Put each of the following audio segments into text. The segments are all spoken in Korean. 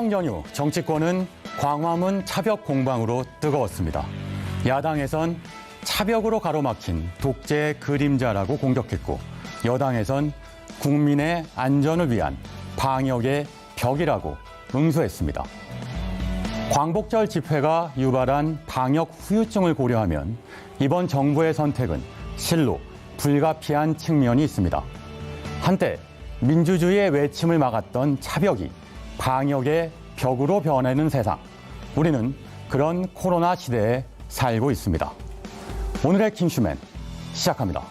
추석 연휴 정치권은 광화문 차벽 공방으로 뜨거웠습니다. 야당에선 차벽으로 가로막힌 독재의 그림자라고 공격했고 여당에선 국민의 안전을 위한 방역의 벽이라고 응수했습니다. 광복절 집회가 유발한 방역 후유증을 고려하면 이번 정부의 선택은 실로 불가피한 측면이 있습니다. 한때 민주주의의 외침을 막았던 차벽이 방역의 벽으로 변하는 세상. 우리는 그런 코로나 시대에 살고 있습니다. 오늘의 킹슈맨 시작합니다.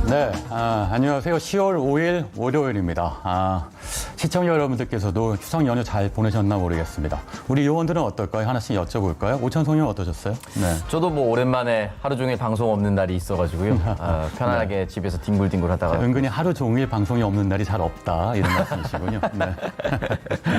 네, 안녕하세요. 10월 5일 월요일입니다. 시청자 여러분들께서도 추석 연휴 잘 보내셨나 모르겠습니다. 우리 요원들은 어떨까요? 하나씩 여쭤볼까요? 오찬석 의원 어떠셨어요? 네. 저도 뭐 오랜만에 하루 종일 방송 없는 날이 있어가지고요. 편안하게 네. 집에서 뒹굴뒹굴 하다가. 은근히 하루 종일 방송이 없는 날이 잘 없다 이런 말씀이시군요. 네.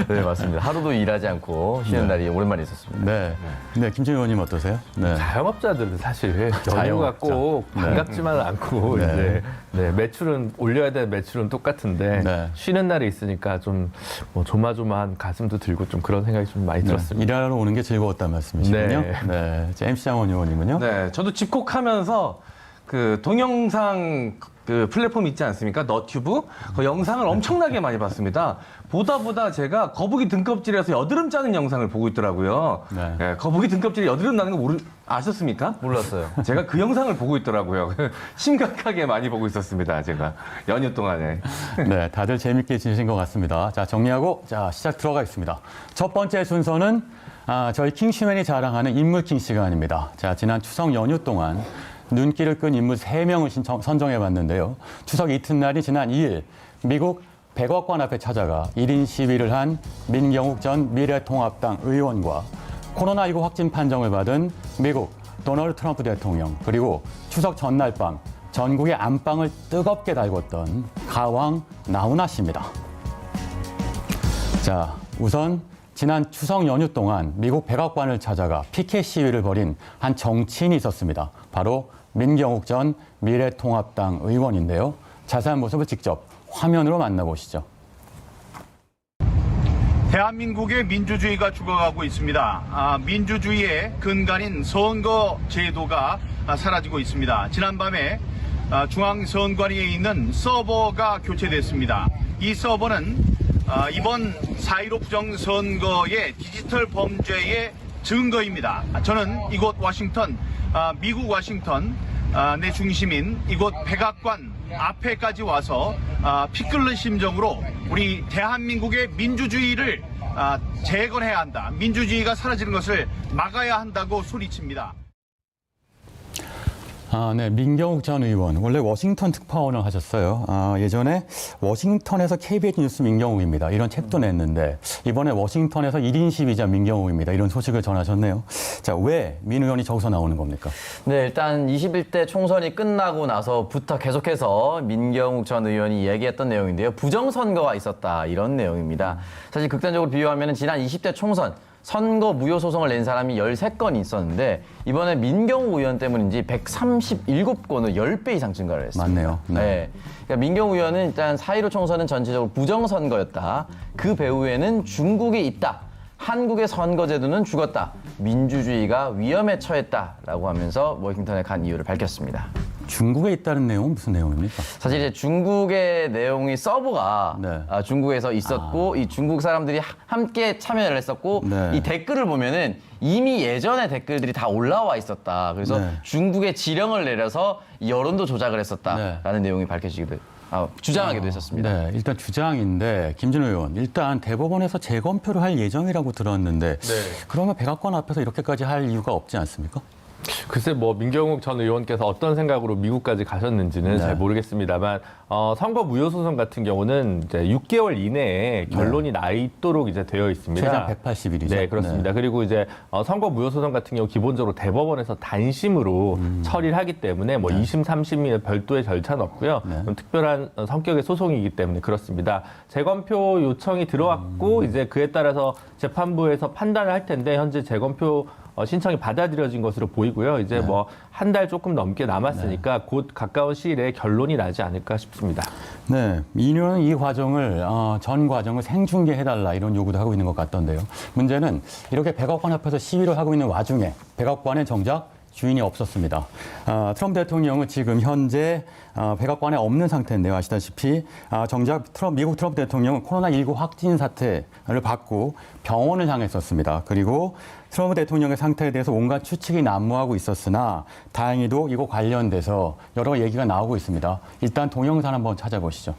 네, 맞습니다. 하루도 일하지 않고 쉬는 날이 오랜만에 있었습니다. 네. 네, 김준희 의원님 어떠세요? 네. 자영업자들은 사실 연휴가 자영업자. 꼭 반갑지만은 않고 네. 이제 매출은 올려야 될 매출은 똑같은데 네. 쉬는 날이 있으니까 좀 뭐 조마조마한 가슴도 들고 좀 그런 생각이 좀 많이 들었습니다. 일하러 오는 게 즐거웠다는 말씀이시군요. 네. 네. MC 장원 의원님은요? 네, 저도 집콕하면서 그 동영상 그 플랫폼 있지 않습니까? 너튜브? 그 영상을 엄청나게 많이 봤습니다. 보다 제가 거북이 등껍질에서 여드름 짜는 영상을 보고 있더라고요. 네. 네, 거북이 등껍질에 여드름 나는 거 아셨습니까? 몰랐어요. 제가 그 영상을 보고 있더라고요. 심각하게 많이 보고 있었습니다, 제가. 연휴 동안에. 네, 다들 재밌게 지내신 것 같습니다. 자, 정리하고 시작 들어가겠습니다. 첫 번째 순서는 저희 킹슈맨이 자랑하는 인물킹 시간입니다. 자, 지난 추석 연휴 동안 눈길을 끈 인물 3명을 선정해봤는데요. 추석 이튿날이 지난 2일 미국 백악관 앞에 찾아가 1인 시위를 한 민경욱 전 미래통합당 의원과 코로나19 확진 판정을 받은 미국 도널드 트럼프 대통령, 그리고 추석 전날 밤 전국의 안방을 뜨겁게 달궜던 가왕 나훈아 씨입니다. 자, 우선 지난 추석 연휴 동안 미국 백악관을 찾아가 피켓 시위를 벌인 한 정치인이 있었습니다. 바로 민경욱 전 미래통합당 의원인데요. 자세한 모습을 직접 화면으로 만나보시죠. 대한민국의 민주주의가 죽어가고 있습니다. 민주주의의 근간인 선거 제도가 사라지고 있습니다. 지난밤에 중앙선관위에 있는 서버가 교체됐습니다. 이 서버는 이번 4.15 부정선거의 디지털 범죄의 증거입니다. 저는 이곳 워싱턴, 미국 워싱턴 내 중심인 이곳 백악관 앞에까지 와서 피 끓는 심정으로 우리 대한민국의 민주주의를 재건해야 한다. 민주주의가 사라지는 것을 막아야 한다고 소리칩니다. 네, 민경욱 전 의원, 원래 워싱턴 특파원을 하셨어요. 예전에 워싱턴에서 KBS 뉴스 민경욱입니다. 이런 책도 냈는데 이번에 워싱턴에서 1인 시위자 민경욱입니다. 이런 소식을 전하셨네요. 자, 왜 민 의원이 저기서 나오는 겁니까? 네, 일단 21대 총선이 끝나고 나서부터 계속해서 민경욱 전 의원이 얘기했던 내용인데요. 부정선거가 있었다, 이런 내용입니다. 사실 극단적으로 비유하면 지난 20대 총선, 선거 무효 소송을 낸 사람이 13건이 있었는데 이번에 민경욱 의원 때문인지 137건을 10배 이상 증가를 했습니다. 맞네요. 네. 네. 그러니까 민경욱 의원은 일단 4.15 총선은 전체적으로 부정선거였다. 그 배후에는 중국이 있다. 한국의 선거제도는 죽었다. 민주주의가 위험에 처했다라고 하면서 워싱턴에 간 이유를 밝혔습니다. 중국에 있다는 내용은 무슨 내용입니까? 사실 이제 중국의 내용이 서버가 네. 중국에서 있었고 이 중국 사람들이 함께 참여를 했었고 네. 이 댓글을 보면은 이미 예전에 댓글들이 다 올라와 있었다. 그래서 네. 중국에 지령을 내려서 여론도 조작을 했었다라는 네. 내용이 밝혀지기도 주장하기도 했었습니다. 네, 일단 주장인데 김준호 의원, 일단 대법원에서 재검표를 할 예정이라고 들었는데 그러면 백악관 앞에서 이렇게까지 할 이유가 없지 않습니까? 글쎄 뭐 민경욱 전 의원께서 어떤 생각으로 미국까지 가셨는지는 네. 잘 모르겠습니다만 선거 무효 소송 같은 경우는 이제 6개월 이내에 결론이 나 있도록 이제 되어 있습니다. 최장 180일이죠. 네, 그렇습니다. 그리고 이제 선거 무효 소송 같은 경우 기본적으로 대법원에서 단심으로 처리를 하기 때문에 뭐 2심, 3심이 별도의 절차는 없고요. 네. 특별한 성격의 소송이기 때문에 그렇습니다. 재검표 요청이 들어왔고 이제 그에 따라서 재판부에서 판단을 할 텐데 현재 재검표 신청이 받아들여진 것으로 보이고요. 이제 뭐 한 달 조금 넘게 남았으니까 곧 가까운 시일에 결론이 나지 않을까 싶습니다. 네, 민주는 이 과정을 전 과정을 생중계해달라 이런 요구도 하고 있는 것 같던데요. 문제는 이렇게 백악관 앞에서 시위를 하고 있는 와중에 백악관에 정작 주인이 없었습니다. 트럼프 대통령은 지금 현재 백악관에 없는 상태인데요. 아시다시피 정작 미국 트럼프 대통령은 코로나19 확진 사태를 받고 병원을 향했었습니다. 그리고 트럼프 대통령의 상태에 대해서 온갖 추측이 난무하고 있었으나 다행히도 이거 관련돼서 여러 얘기가 나오고 있습니다. 일단 동영상 한번 찾아보시죠.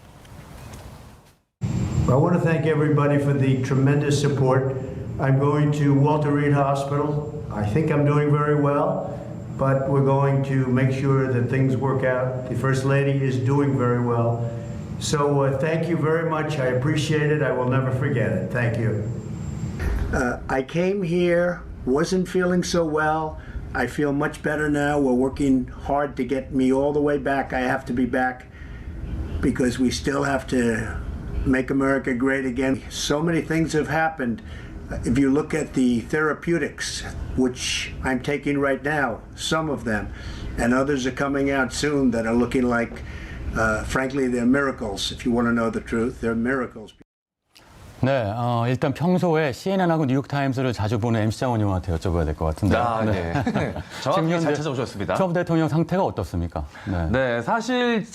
I want to thank everybody for the tremendous support. I'm going to Walter Reed Hospital. I think I'm doing very well, but we're going to make sure that things work out. The First Lady is doing very well. So thank you very much. I appreciate it. I will never forget it. Thank you. I came here, wasn't feeling so well. I feel much better now. We're working hard to get me all the way back. I have to be back because we still have to make America great again. So many things have happened. If you look at the therapeutics, which I'm taking right now, some of them, and others are coming out soon that are looking like, frankly, they're miracles. If you want to know the truth, they're miracles. 네, 일단 평소에 CNN하고 뉴욕타임스를 자주 보는 MC 장원 의원한테 여쭤봐야 될 것 같은데. 네. 정확히 잘 현재 찾아오셨습니다. 트럼프 대통령 상태가 어떻습니까? 네. 네, 사실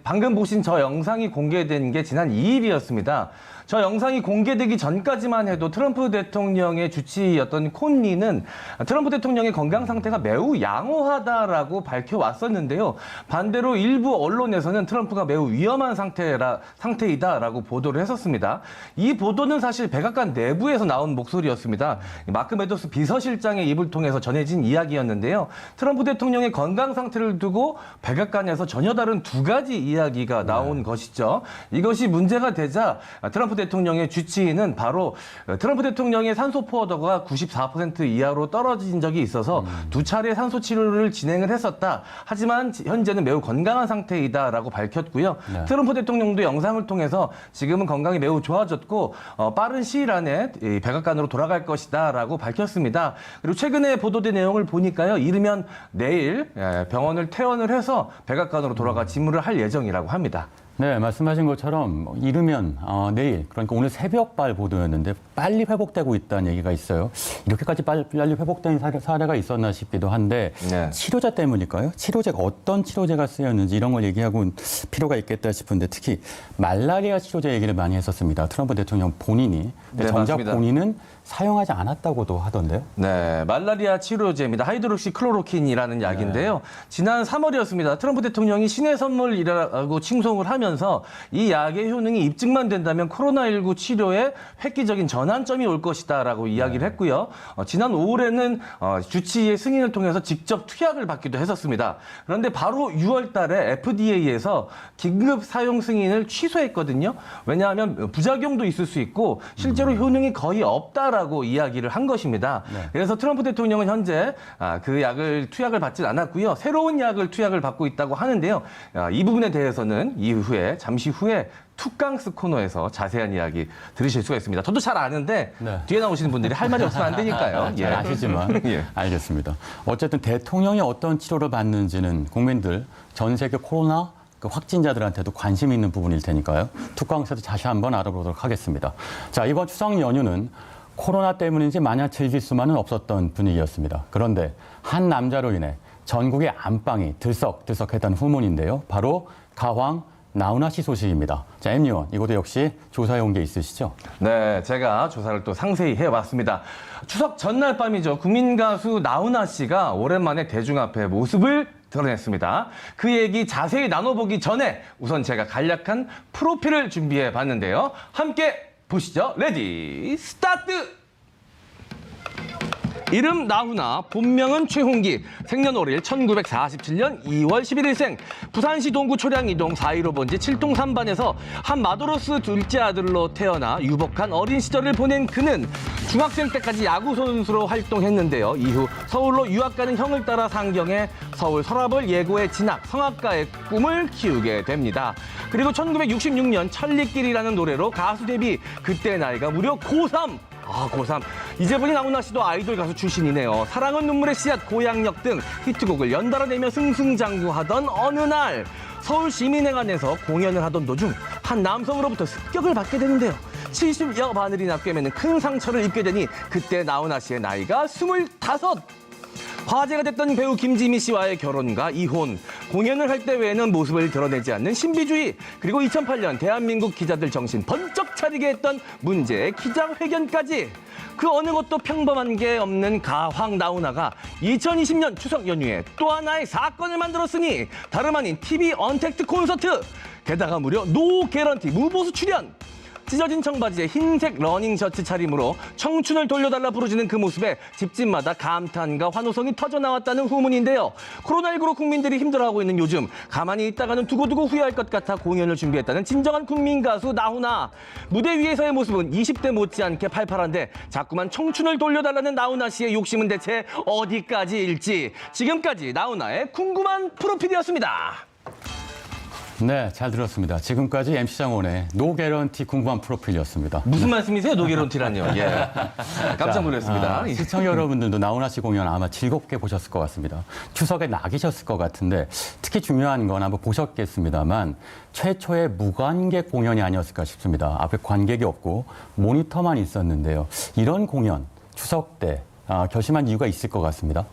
방금 보신 저 영상이 공개된 게 지난 2일이었습니다. 저 영상이 공개되기 전까지만 해도 트럼프 대통령의 주치의였던 콘리는 트럼프 대통령의 건강 상태가 매우 양호하다라고 밝혀왔었는데요. 반대로 일부 언론에서는 트럼프가 매우 위험한 상태이다라고 보도를 했었습니다. 이 보도는 사실 백악관 내부에서 나온 목소리였습니다. 마크 메도스 비서실장의 입을 통해서 전해진 이야기였는데요. 트럼프 대통령의 건강 상태를 두고 백악관에서 전혀 다른 두 가지 이야기가 나온 것이죠. 이것이 문제가 되자 트럼프 대통령의 주치의는 바로 트럼프 대통령의 산소 포화도가 94% 이하로 떨어진 적이 있어서 두 차례 산소 치료를 진행을 했었다. 하지만 현재는 매우 건강한 상태이다라고 밝혔고요. 네. 트럼프 대통령도 영상을 통해서 지금은 건강이 매우 좋아졌고 빠른 시일 안에 백악관으로 돌아갈 것이다라고 밝혔습니다. 그리고 최근에 보도된 내용을 보니까요. 이르면 내일 병원을 퇴원을 해서 백악관으로 돌아가 집무를 할 예정이라고 합니다. 네, 말씀하신 것처럼 이르면 내일, 그러니까 오늘 새벽발 보도였는데 빨리 회복되고 있다는 얘기가 있어요. 이렇게까지 빨리 회복된 사례가 있었나 싶기도 한데 네. 치료제 때문일까요? 치료제가 어떤 치료제가 쓰였는지 이런 걸 얘기하고 필요가 있겠다 싶은데 특히 말라리아 치료제 얘기를 많이 했었습니다. 트럼프 대통령 본인이. 근데 네, 정작 맞습니다. 본인은 사용하지 않았다고 하던데요. 네, 말라리아 치료제입니다. 하이드록시 클로로킨이라는 약인데요. 지난 3월이었습니다. 트럼프 대통령이 신의 선물이라고 칭송을 하면서 이 약의 효능이 입증만 된다면 코로나19 치료에 획기적인 전환점이 올 것이다라고 이야기를 했고요. 지난 5월에는 주치의의 승인을 통해서 직접 투약을 받기도 했었습니다. 그런데 바로 6월 달에 FDA에서 긴급 사용 승인을 취소했거든요. 왜냐하면 부작용도 있을 수 있고 실제로 효능이 거의 없다라고 이야기를 한 것입니다. 네. 그래서 트럼프 대통령은 현재 그 약을 투약을 받진 않았고요. 새로운 약을 투약을 받고 있다고 하는데요. 이 부분에 대해서는 잠시 후에 투깡스 코너에서 자세한 이야기 들으실 수가 있습니다. 저도 잘 아는데 네. 뒤에 나오시는 분들이 할 말이 없으면 안 되니까요. 잘 아시지만 예. 알겠습니다. 어쨌든 대통령이 어떤 치료를 받는지는 국민들 전 세계 코로나 확진자들한테도 관심 있는 부분일 테니까요. 투광에서도 다시 한번 알아보도록 하겠습니다. 자, 이번 추석 연휴는 코로나 때문인지 마냥 즐길 수만은 없었던 분위기였습니다. 그런데 한 남자로 인해 전국의 안방이 들썩들썩했다는 후문인데요. 바로 가황 나훈아 씨 소식입니다. 자, M 의원, 이것도 역시 조사해온 게 있으시죠? 네, 제가 조사를 또 상세히 해왔습니다. 추석 전날 밤이죠. 국민 가수 나훈아 씨가 오랜만에 대중 앞에 모습을 드러냈습니다. 그 얘기 자세히 나눠보기 전에 우선 제가 간략한 프로필을 준비해 봤는데요. 함께 보시죠. 레디, 스타트! 이름 나훈아, 본명은 최홍기, 생년월일 1947년 2월 11일생, 부산시 동구 초량이동 415번지 7동 3반에서 한 마도로스 둘째 아들로 태어나 유복한 어린 시절을 보낸 그는 중학생 때까지 야구 선수로 활동했는데요. 이후 서울로 유학 가는 형을 따라 상경해 서울 서라벌 예고에 진학, 성악가의 꿈을 키우게 됩니다. 그리고 1966년 천리길이라는 노래로 가수 데뷔, 그때 나이가 무려 고3. 고3. 이제 보니 나훈아 씨도 아이돌 가수 출신이네요. 사랑은 눈물의 씨앗, 고향역 등 히트곡을 연달아 내며 승승장구하던 어느 날 서울 시민회관에서 공연을 하던 도중 한 남성으로부터 습격을 받게 되는데요. 70여 바늘이나 꿰매는 큰 상처를 입게 되니 그때 나훈아 씨의 나이가 25. 화제가 됐던 배우 김지미 씨와의 결혼과 이혼, 공연을 할 때 외에는 모습을 드러내지 않는 신비주의, 그리고 2008년 대한민국 기자들 정신 번쩍 차리게 했던 문제의 기자회견까지 그 어느 것도 평범한 게 없는 가황 나훈아가 2020년 추석 연휴에 또 하나의 사건을 만들었으니 다름 아닌 TV 언택트 콘서트, 게다가 무려 노 개런티 무보수 출연. 찢어진 청바지에 흰색 러닝 셔츠 차림으로 청춘을 돌려달라 부르짖는 그 모습에 집집마다 감탄과 환호성이 터져나왔다는 후문인데요. 코로나19로 국민들이 힘들어하고 있는 요즘 가만히 있다가는 두고두고 후회할 것 같아 공연을 준비했다는 진정한 국민 가수 나훈아. 무대 위에서의 모습은 20대 못지않게 팔팔한데 자꾸만 청춘을 돌려달라는 나훈아 씨의 욕심은 대체 어디까지일지, 지금까지 나훈아의 궁금한 프로필이었습니다. 네, 잘 들었습니다. 지금까지 MC 장원의 노 개런티 궁금한 프로필이었습니다. 무슨 말씀이세요? 노게런티란요. 예. 깜짝 놀랐습니다. 시청자 여러분들도 나훈아 씨 공연 아마 즐겁게 보셨을 것 같습니다. 추석에 낙이셨을 것 같은데 특히 중요한 건 한번 보셨겠습니다만 최초의 무관객 공연이 아니었을까 싶습니다. 앞에 관객이 없고 모니터만 있었는데요. 이런 공연 추석 때 결심한 이유가 있을 것 같습니다.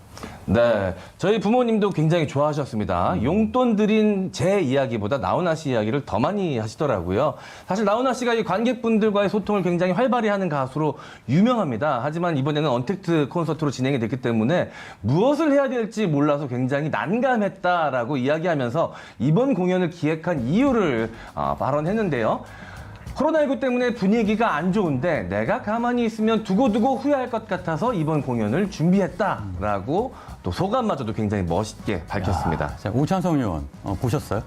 네, 저희 부모님도 굉장히 좋아하셨습니다. 용돈 드린 제 이야기보다 나훈아 씨 이야기를 더 많이 하시더라고요. 사실 나훈아 씨가 이 관객분들과의 소통을 굉장히 활발히 하는 가수로 유명합니다. 하지만 이번에는 언택트 콘서트로 진행이 됐기 때문에 무엇을 해야 될지 몰라서 굉장히 난감했다라고 이야기하면서 이번 공연을 기획한 이유를 발언했는데요. 코로나19 때문에 분위기가 안 좋은데 내가 가만히 있으면 두고두고 후회할 것 같아서 이번 공연을 준비했다라고 또 소감마저도 굉장히 멋있게 밝혔습니다. 자, 오찬성 의원 보셨어요?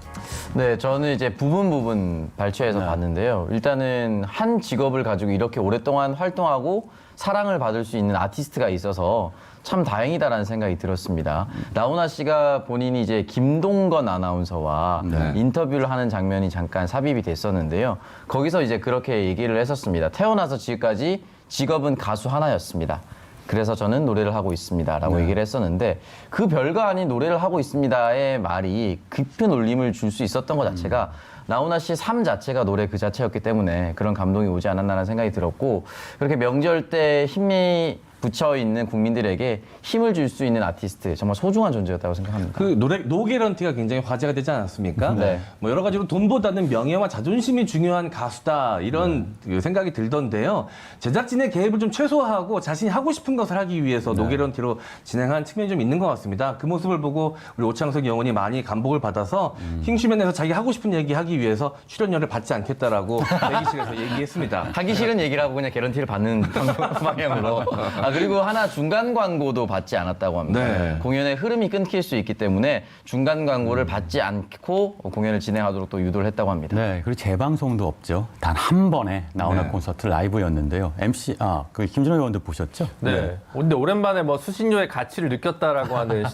네, 저는 이제 부분 발췌해서 봤는데요. 일단은 한 직업을 가지고 이렇게 오랫동안 활동하고 사랑을 받을 수 있는 아티스트가 있어서 참 다행이다라는 생각이 들었습니다. 나훈아 씨가 본인이 이제 김동건 아나운서와 인터뷰를 하는 장면이 잠깐 삽입이 됐었는데요. 거기서 이제 그렇게 얘기를 했었습니다. 태어나서 지금까지 직업은 가수 하나였습니다. 그래서 저는 노래를 하고 있습니다라고 얘기를 했었는데 그 별거 아닌 노래를 하고 있습니다의 말이 깊은 울림을 줄 수 있었던 것 자체가 나훈아 씨의 삶 자체가 노래 그 자체였기 때문에 그런 감동이 오지 않았나라는 생각이 들었고, 그렇게 명절 때 힘이 붙여 있는 국민들에게 힘을 줄 수 있는 아티스트, 정말 소중한 존재였다고 생각합니다. 그 노게런티가 굉장히 화제가 되지 않았습니까? 네. 뭐 여러 가지로 돈보다는 명예와 자존심이 중요한 가수다 이런 그 생각이 들던데요. 제작진의 개입을 좀 최소화하고 자신이 하고 싶은 것을 하기 위해서 노게런티로 진행한 측면이 좀 있는 것 같습니다. 그 모습을 보고 우리 오창석 의원이 많이 감복을 받아서 킹슈맨에서 자기 하고 싶은 얘기 하기 위해서 출연료를 받지 않겠다라고 대기실에서 얘기했습니다. 하기 싫은 얘기를 하고 그냥 개런티를 받는 방향으로. 그리고 하나 중간 광고도 받지 않았다고 합니다. 네. 공연의 흐름이 끊길 수 있기 때문에 중간 광고를 받지 않고 공연을 진행하도록 또 유도를 했다고 합니다. 네, 그리고 재방송도 없죠. 단 한 번의 나훈아 콘서트 라이브였는데요. MC, 그 김준호 의원도 보셨죠? 네. 근데 오랜만에 뭐 수신료의 가치를 느꼈다라고 하는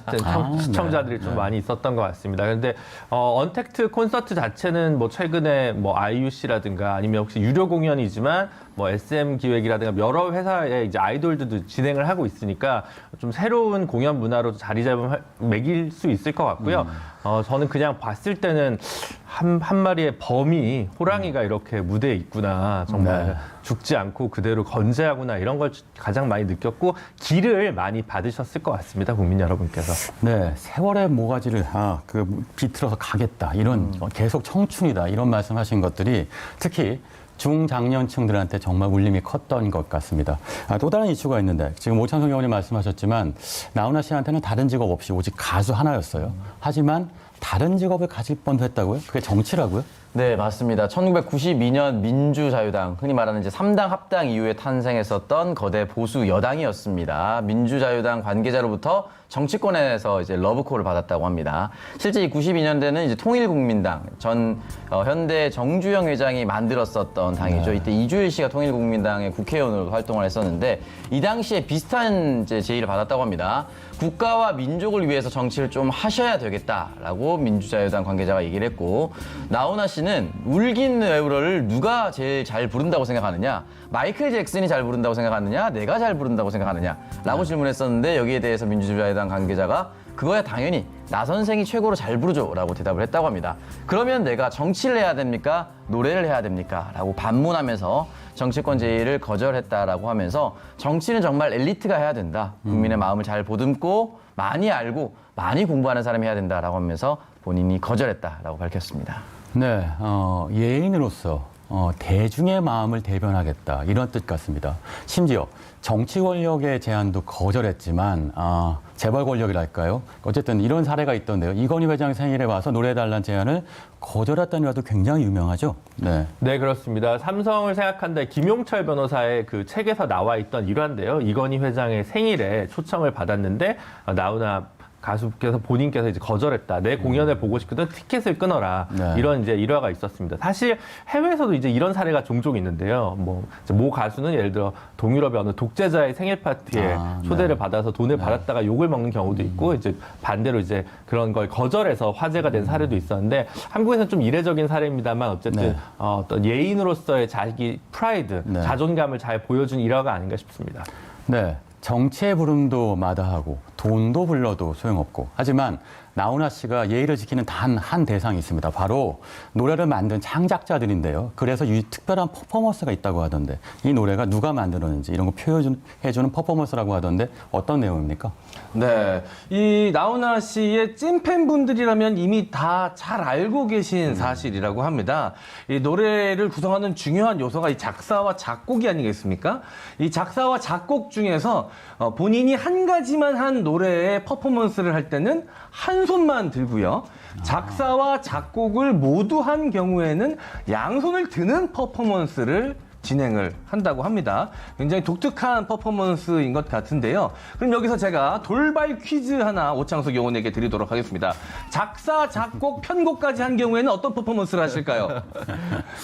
시청자들이 좀 많이 있었던 것 같습니다. 그런데 언택트 콘서트 자체는 뭐 최근에 뭐 아이유 씨라든가 아니면 혹시 유료 공연이지만 뭐 SM 기획이라든가 여러 회사의 이제 아이돌들도 진행을 하고 있으니까 좀 새로운 공연 문화로 자리 잡으면 매길 수 있을 것 같고요. 저는 그냥 봤을 때는 한 마리의 범이 호랑이가 이렇게 무대에 있구나. 정말 죽지 않고 그대로 건재하구나. 이런 걸 가장 많이 느꼈고 기를 많이 받으셨을 것 같습니다. 국민 여러분께서. 네, 세월의 모가지를 비틀어서 가겠다. 이런 계속 청춘이다. 이런 말씀하신 것들이 특히 중장년층들한테 정말 울림이 컸던 것 같습니다. 또 다른 이슈가 있는데 지금 오창석 의원이 말씀하셨지만 나훈아 씨한테는 다른 직업 없이 오직 가수 하나였어요. 하지만 다른 직업을 가질 뻔도 했다고요? 그게 정치라고요? 네, 맞습니다. 1992년 민주자유당, 흔히 말하는 이제 3당 합당 이후에 탄생했었던 거대 보수 여당이었습니다. 민주자유당 관계자로부터 정치권에서 이제 러브콜을 받았다고 합니다. 실제 이 92년대는 이제 통일국민당, 현대 정주영 회장이 만들었었던 당이죠. 이때 이주일 씨가 통일국민당의 국회의원으로 활동을 했었는데 이 당시에 비슷한 이제 제의를 받았다고 합니다. 국가와 민족을 위해서 정치를 좀 하셔야 되겠다라고 민주자유당 관계자가 얘기를 했고, 나훈아 씨는 울긴 왜 울어를 누가 제일 잘 부른다고 생각하느냐, 마이클 잭슨이 잘 부른다고 생각하느냐, 내가 잘 부른다고 생각하느냐라고 질문했었는데, 여기에 대해서 민주자유당 관계자가 그거야 당연히 나 선생이 최고로 잘 부르죠 라고 대답을 했다고 합니다. 그러면 내가 정치를 해야 됩니까? 노래를 해야 됩니까? 라고 반문하면서 정치권 제의를 거절했다라고 하면서 정치는 정말 엘리트가 해야 된다. 국민의 마음을 잘 보듬고 많이 알고 많이 공부하는 사람이 해야 된다라고 하면서 본인이 거절했다라고 밝혔습니다. 네, 예인으로서 대중의 마음을 대변하겠다 이런 뜻 같습니다. 심지어 정치 권력의 제안도 거절했지만 재벌 권력이랄까요? 어쨌든 이런 사례가 있던데요. 이건희 회장 생일에 와서 노래해달라는 제안을 거절했다는 것도 굉장히 유명하죠. 네. 네, 그렇습니다. 삼성을 생각한다 김용철 변호사의 그 책에서 나와 있던 일화인데요. 이건희 회장의 생일에 초청을 받았는데 나훈아 가수께서 본인께서 이제 거절했다. 내 공연을 보고 싶거든 티켓을 끊어라. 네. 이런 이제 일화가 있었습니다. 사실 해외에서도 이제 이런 사례가 종종 있는데요. 모 가수는 예를 들어 동유럽의 어느 독재자의 생일 파티에 초대를 네. 받아서 돈을 받았다가 욕을 먹는 경우도 있고, 이제 반대로 이제 그런 걸 거절해서 화제가 된 사례도 있었는데, 한국에서는 좀 이례적인 사례입니다만 어쨌든 네. 어떤 예인으로서의 자기 프라이드, 네. 자존감을 잘 보여준 일화가 아닌가 싶습니다. 네. 정치의 부름도 마다하고 돈도 불러도 소용없고, 하지만 나훈아 씨가 예의를 지키는 단 한 대상이 있습니다. 바로 노래를 만든 창작자들인데요. 그래서 이 특별한 퍼포먼스가 있다고 하던데, 이 노래가 누가 만들었는지 이런 거 표현해주는 퍼포먼스라고 하던데 어떤 내용입니까? 네, 이 나훈아 씨의 찐팬분들이라면 이미 다 잘 알고 계신 사실이라고 합니다. 이 노래를 구성하는 중요한 요소가 이 작사와 작곡이 아니겠습니까? 이 작사와 작곡 중에서 본인이 한 가지만 한 노래의 퍼포먼스를 할 때는 한 손만 들고요. 작사와 작곡을 모두 한 경우에는 양손을 드는 퍼포먼스를 진행을 한다고 합니다. 굉장히 독특한 퍼포먼스인 것 같은데요. 그럼 여기서 제가 돌발 퀴즈 하나 오창석 요원에게 드리도록 하겠습니다. 작사, 작곡, 편곡까지 한 경우에는 어떤 퍼포먼스를 하실까요?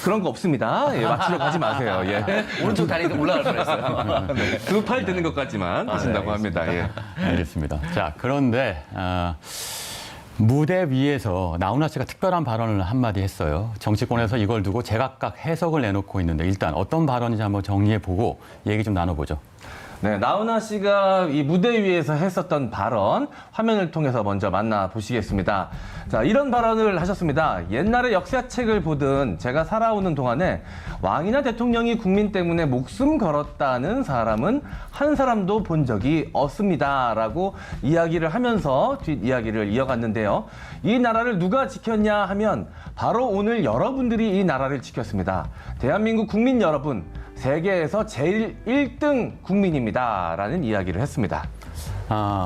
그런 거 없습니다. 예, 맞추려고 하지 마세요. 예. 오른쪽 다리도 올라갈 뻔했어요. 네, 두 팔 드는 것까지만 하신다고 합니다. 예. 알겠습니다. 자, 그런데 무대 위에서 나훈아 씨가 특별한 발언을 한마디 했어요. 정치권에서 이걸 두고 제각각 해석을 내놓고 있는데, 일단 어떤 발언인지 한번 정리해보고 얘기 좀 나눠보죠. 네, 나훈아 씨가 이 무대 위에서 했었던 발언 화면을 통해서 먼저 만나보시겠습니다. 자, 이런 발언을 하셨습니다. 옛날에 역사책을 보든 제가 살아오는 동안에 왕이나 대통령이 국민 때문에 목숨 걸었다는 사람은 한 사람도 본 적이 없습니다. 라고 이야기를 하면서 뒷이야기를 이어갔는데요. 이 나라를 누가 지켰냐 하면 바로 오늘 여러분들이 이 나라를 지켰습니다. 대한민국 국민 여러분, 세계에서 제일 1등 국민입니다. 라는 이야기를 했습니다.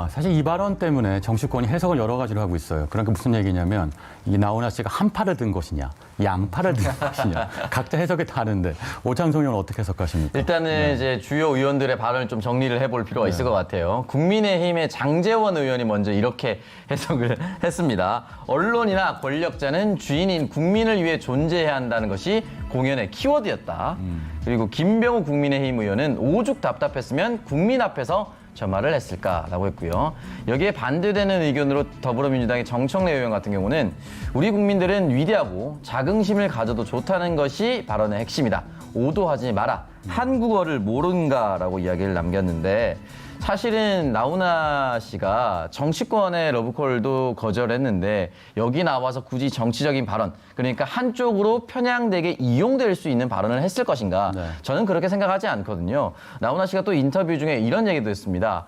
사실 이 발언 때문에 정치권이 해석을 여러 가지로 하고 있어요. 그러니까 무슨 얘기냐면, 이 나훈아 씨가 한 팔을 든 것이냐, 양팔을 든 것이냐, 각자 해석이 다른데 오창석 의원은 어떻게 해석하십니까? 일단은 이제 주요 의원들의 발언을 좀 정리를 해볼 필요가 있을 것 같아요. 국민의힘의 장제원 의원이 먼저 이렇게 해석을 했습니다. 언론이나 권력자는 주인인 국민을 위해 존재해야 한다는 것이 공연의 키워드였다. 그리고 김병우 국민의힘 의원은 오죽 답답했으면 국민 앞에서 저 말을 했을까라고 했고요. 여기에 반대되는 의견으로 더불어민주당의 정청래 의원 같은 경우는 우리 국민들은 위대하고 자긍심을 가져도 좋다는 것이 발언의 핵심이다. 오도하지 마라. 한국어를 모른가라고 이야기를 남겼는데, 사실은 나훈아 씨가 정치권의 러브콜도 거절했는데 여기 나와서 굳이 정치적인 발언, 그러니까 한쪽으로 편향되게 이용될 수 있는 발언을 했을 것인가? 네. 저는 그렇게 생각하지 않거든요. 나훈아 씨가 또 인터뷰 중에 이런 얘기도 했습니다.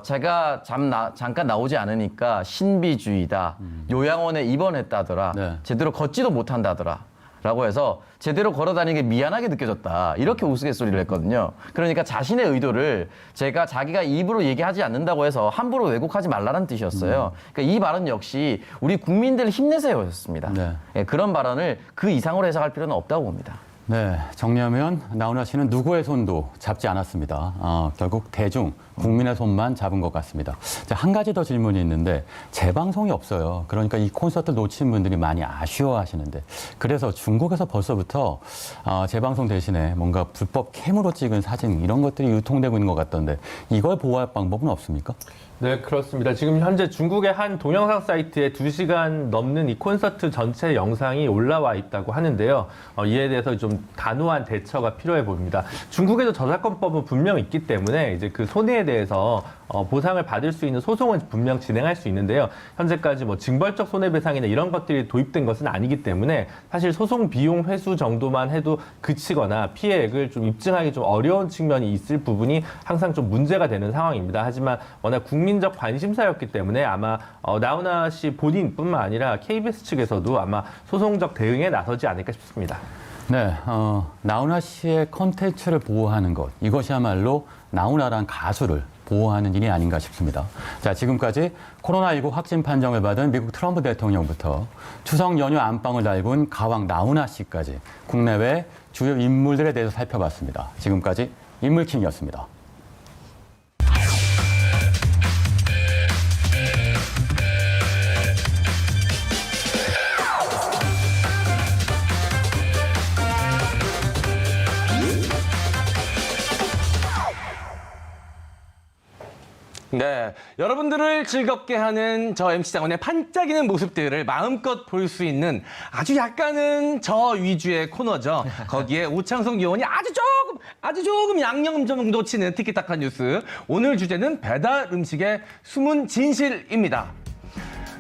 제가 잠깐 나오지 않으니까 신비주의다. 요양원에 입원했다더라. 네. 제대로 걷지도 못한다더라. 라고 해서 제대로 걸어 다니는 게 미안하게 느껴졌다. 이렇게 우스갯소리를 했거든요. 그러니까 자신의 의도를 자기가 입으로 얘기하지 않는다고 해서 함부로 왜곡하지 말라는 뜻이었어요. 그러니까 이 발언 역시 우리 국민들 힘내세요였습니다. 네. 예, 그런 발언을 그 이상으로 해석할 필요는 없다고 봅니다. 네, 정리하면 나훈아 씨는 누구의 손도 잡지 않았습니다. 결국 대중, 국민의 손만 잡은 것 같습니다. 자, 한 가지 더 질문이 있는데 재방송이 없어요. 그러니까 이 콘서트를 놓친 분들이 많이 아쉬워하시는데 그래서 중국에서 벌써부터 재방송 대신에 뭔가 불법 캠으로 찍은 사진 이런 것들이 유통되고 있는 것 같던데 이걸 보호할 방법은 없습니까? 네, 그렇습니다. 지금 현재 중국의 한 동영상 사이트에 2시간 넘는 이 콘서트 전체 영상이 올라와 있다고 하는데요. 이에 대해서 좀 단호한 대처가 필요해 보입니다. 중국에도 저작권법은 분명 있기 때문에 이제 그 손해에 대해서 보상을 받을 수 있는 소송은 분명 진행할 수 있는데요. 현재까지 뭐 징벌적 손해배상이나 이런 것들이 도입된 것은 아니기 때문에 사실 소송 비용 회수 정도만 해도 그치거나 피해액을 좀 입증하기 좀 어려운 측면이 있을 부분이 항상 좀 문제가 되는 상황입니다. 하지만 워낙 국민적 관심사였기 때문에 아마 나훈아 씨 본인뿐만 아니라 KBS 측에서도 아마 소송적 대응에 나서지 않을까 싶습니다. 네, 나훈아 씨의 컨텐츠를 보호하는 것 이것이야말로 나훈아란 가수를 보호하는 일이 아닌가 싶습니다. 자, 지금까지 코로나19 확진 판정을 받은 미국 트럼프 대통령부터 추석 연휴 안방을 달군 가왕 나훈아 씨까지 국내외 주요 인물들에 대해서 살펴봤습니다. 지금까지 인물킹이었습니다. 네, 여러분들을 즐겁게 하는 저 MC 장원의 반짝이는 모습들을 마음껏 볼 수 있는 아주 약간은 저 위주의 코너죠. 거기에 오창석 의원이 아주 조금 양념 정도 치는 티키타카 뉴스. 오늘 주제는 배달 음식의 숨은 진실입니다.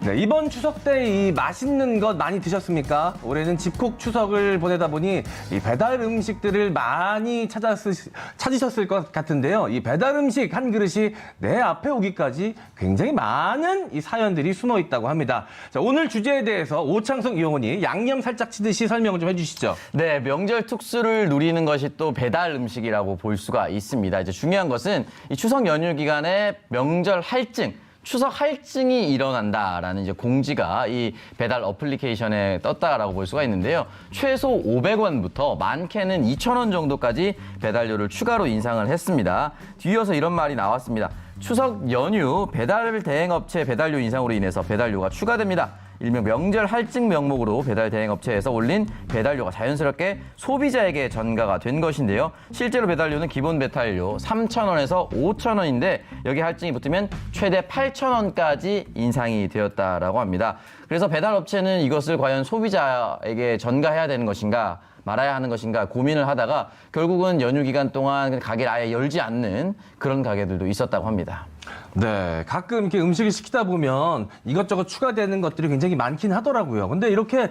네, 이번 추석 때 이 맛있는 것 많이 드셨습니까? 올해는 집콕 추석을 보내다 보니 이 배달 음식들을 많이 찾으셨을 것 같은데요. 이 배달 음식 한 그릇이 내 앞에 오기까지 굉장히 많은 이 사연들이 숨어 있다고 합니다. 자, 오늘 주제에 대해서 오창석 의원이 양념 살짝 치듯이 설명을 좀 해주시죠. 네, 명절 특수를 누리는 것이 또 배달 음식이라고 볼 수가 있습니다. 이제 중요한 것은 이 추석 연휴 기간에 명절 할증, 추석 할증이 일어난다라는 이제 공지가 이 배달 어플리케이션에 떴다라고 볼 수가 있는데요. 최소 500원부터 많게는 2,000원 정도까지 배달료를 추가로 인상을 했습니다. 뒤이어서 이런 말이 나왔습니다. 추석 연휴 배달 대행업체 배달료 인상으로 인해서 배달료가 추가됩니다. 일명 명절 할증 명목으로 배달 대행업체에서 올린 배달료가 자연스럽게 소비자에게 전가가 된 것인데요. 실제로 배달료는 기본 배달료 3,000원에서 5,000원인데 여기 할증이 붙으면 최대 8,000원까지 인상이 되었다라고 합니다. 그래서 배달업체는 이것을 과연 소비자에게 전가해야 되는 것인가 말아야 하는 것인가 고민을 하다가 결국은 연휴 기간 동안 가게를 아예 열지 않는 그런 가게들도 있었다고 합니다. 네, 가끔 이렇게 음식을 시키다 보면 이것저것 추가되는 것들이 굉장히 많긴 하더라고요. 근데 이렇게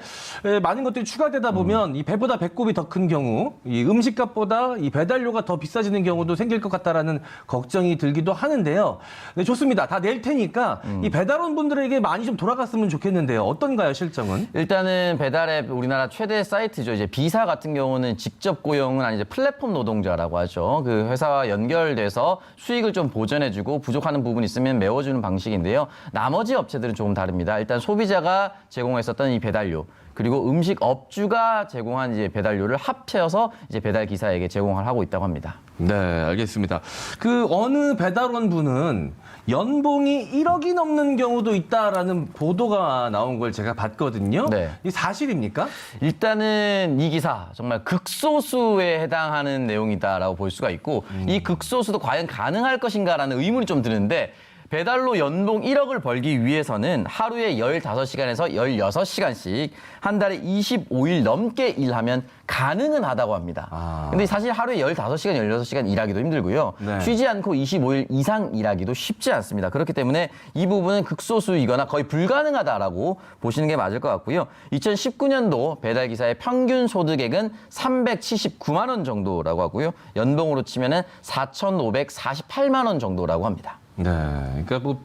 많은 것들이 추가되다 보면 이 배보다 배꼽이 더 큰 경우, 이 음식값보다 이 배달료가 더 비싸지는 경우도 생길 것 같다라는 걱정이 들기도 하는데요. 네, 좋습니다. 다 낼 테니까 이 배달원 분들에게 많이 좀 돌아갔으면 좋겠는데요. 어떤가요, 실정은? 일단은 배달앱 우리나라 최대 사이트죠. 이제 비사 같은 경우는 직접 고용은 아니죠. 플랫폼 노동자라고 하죠. 그 회사와 연결돼서 수익을 좀 보전해주고 부족하는 부분이 있으면 메워주는 방식인데요. 나머지 업체들은 조금 다릅니다. 일단 소비자가 제공했었던 이 배달료 그리고 음식 업주가 제공한 이제 배달료를 합쳐서 이제 배달 기사에게 제공을 하고 있다고 합니다. 네, 알겠습니다. 그 어느 배달원 분은 연봉이 1억이 넘는 경우도 있다라는 보도가 나온 걸 제가 봤거든요. 네. 이 사실입니까? 일단은 이 기사 정말 극소수에 해당하는 내용이다라고 볼 수가 있고 이 극소수도 과연 가능할 것인가라는 의문이 좀 드는데 배달로 연봉 1억을 벌기 위해서는 하루에 15시간에서 16시간씩 한 달에 25일 넘게 일하면 가능은 하다고 합니다. 근데 사실 하루에 15시간, 16시간 일하기도 힘들고요. 네. 쉬지 않고 25일 이상 일하기도 쉽지 않습니다. 그렇기 때문에 이 부분은 극소수이거나 거의 불가능하다라고 보시는 게 맞을 것 같고요. 2019년도 배달기사의 평균 소득액은 379만 원 정도라고 하고요. 연봉으로 치면은 4,548만 원 정도라고 합니다. 네, 그러니까 뭐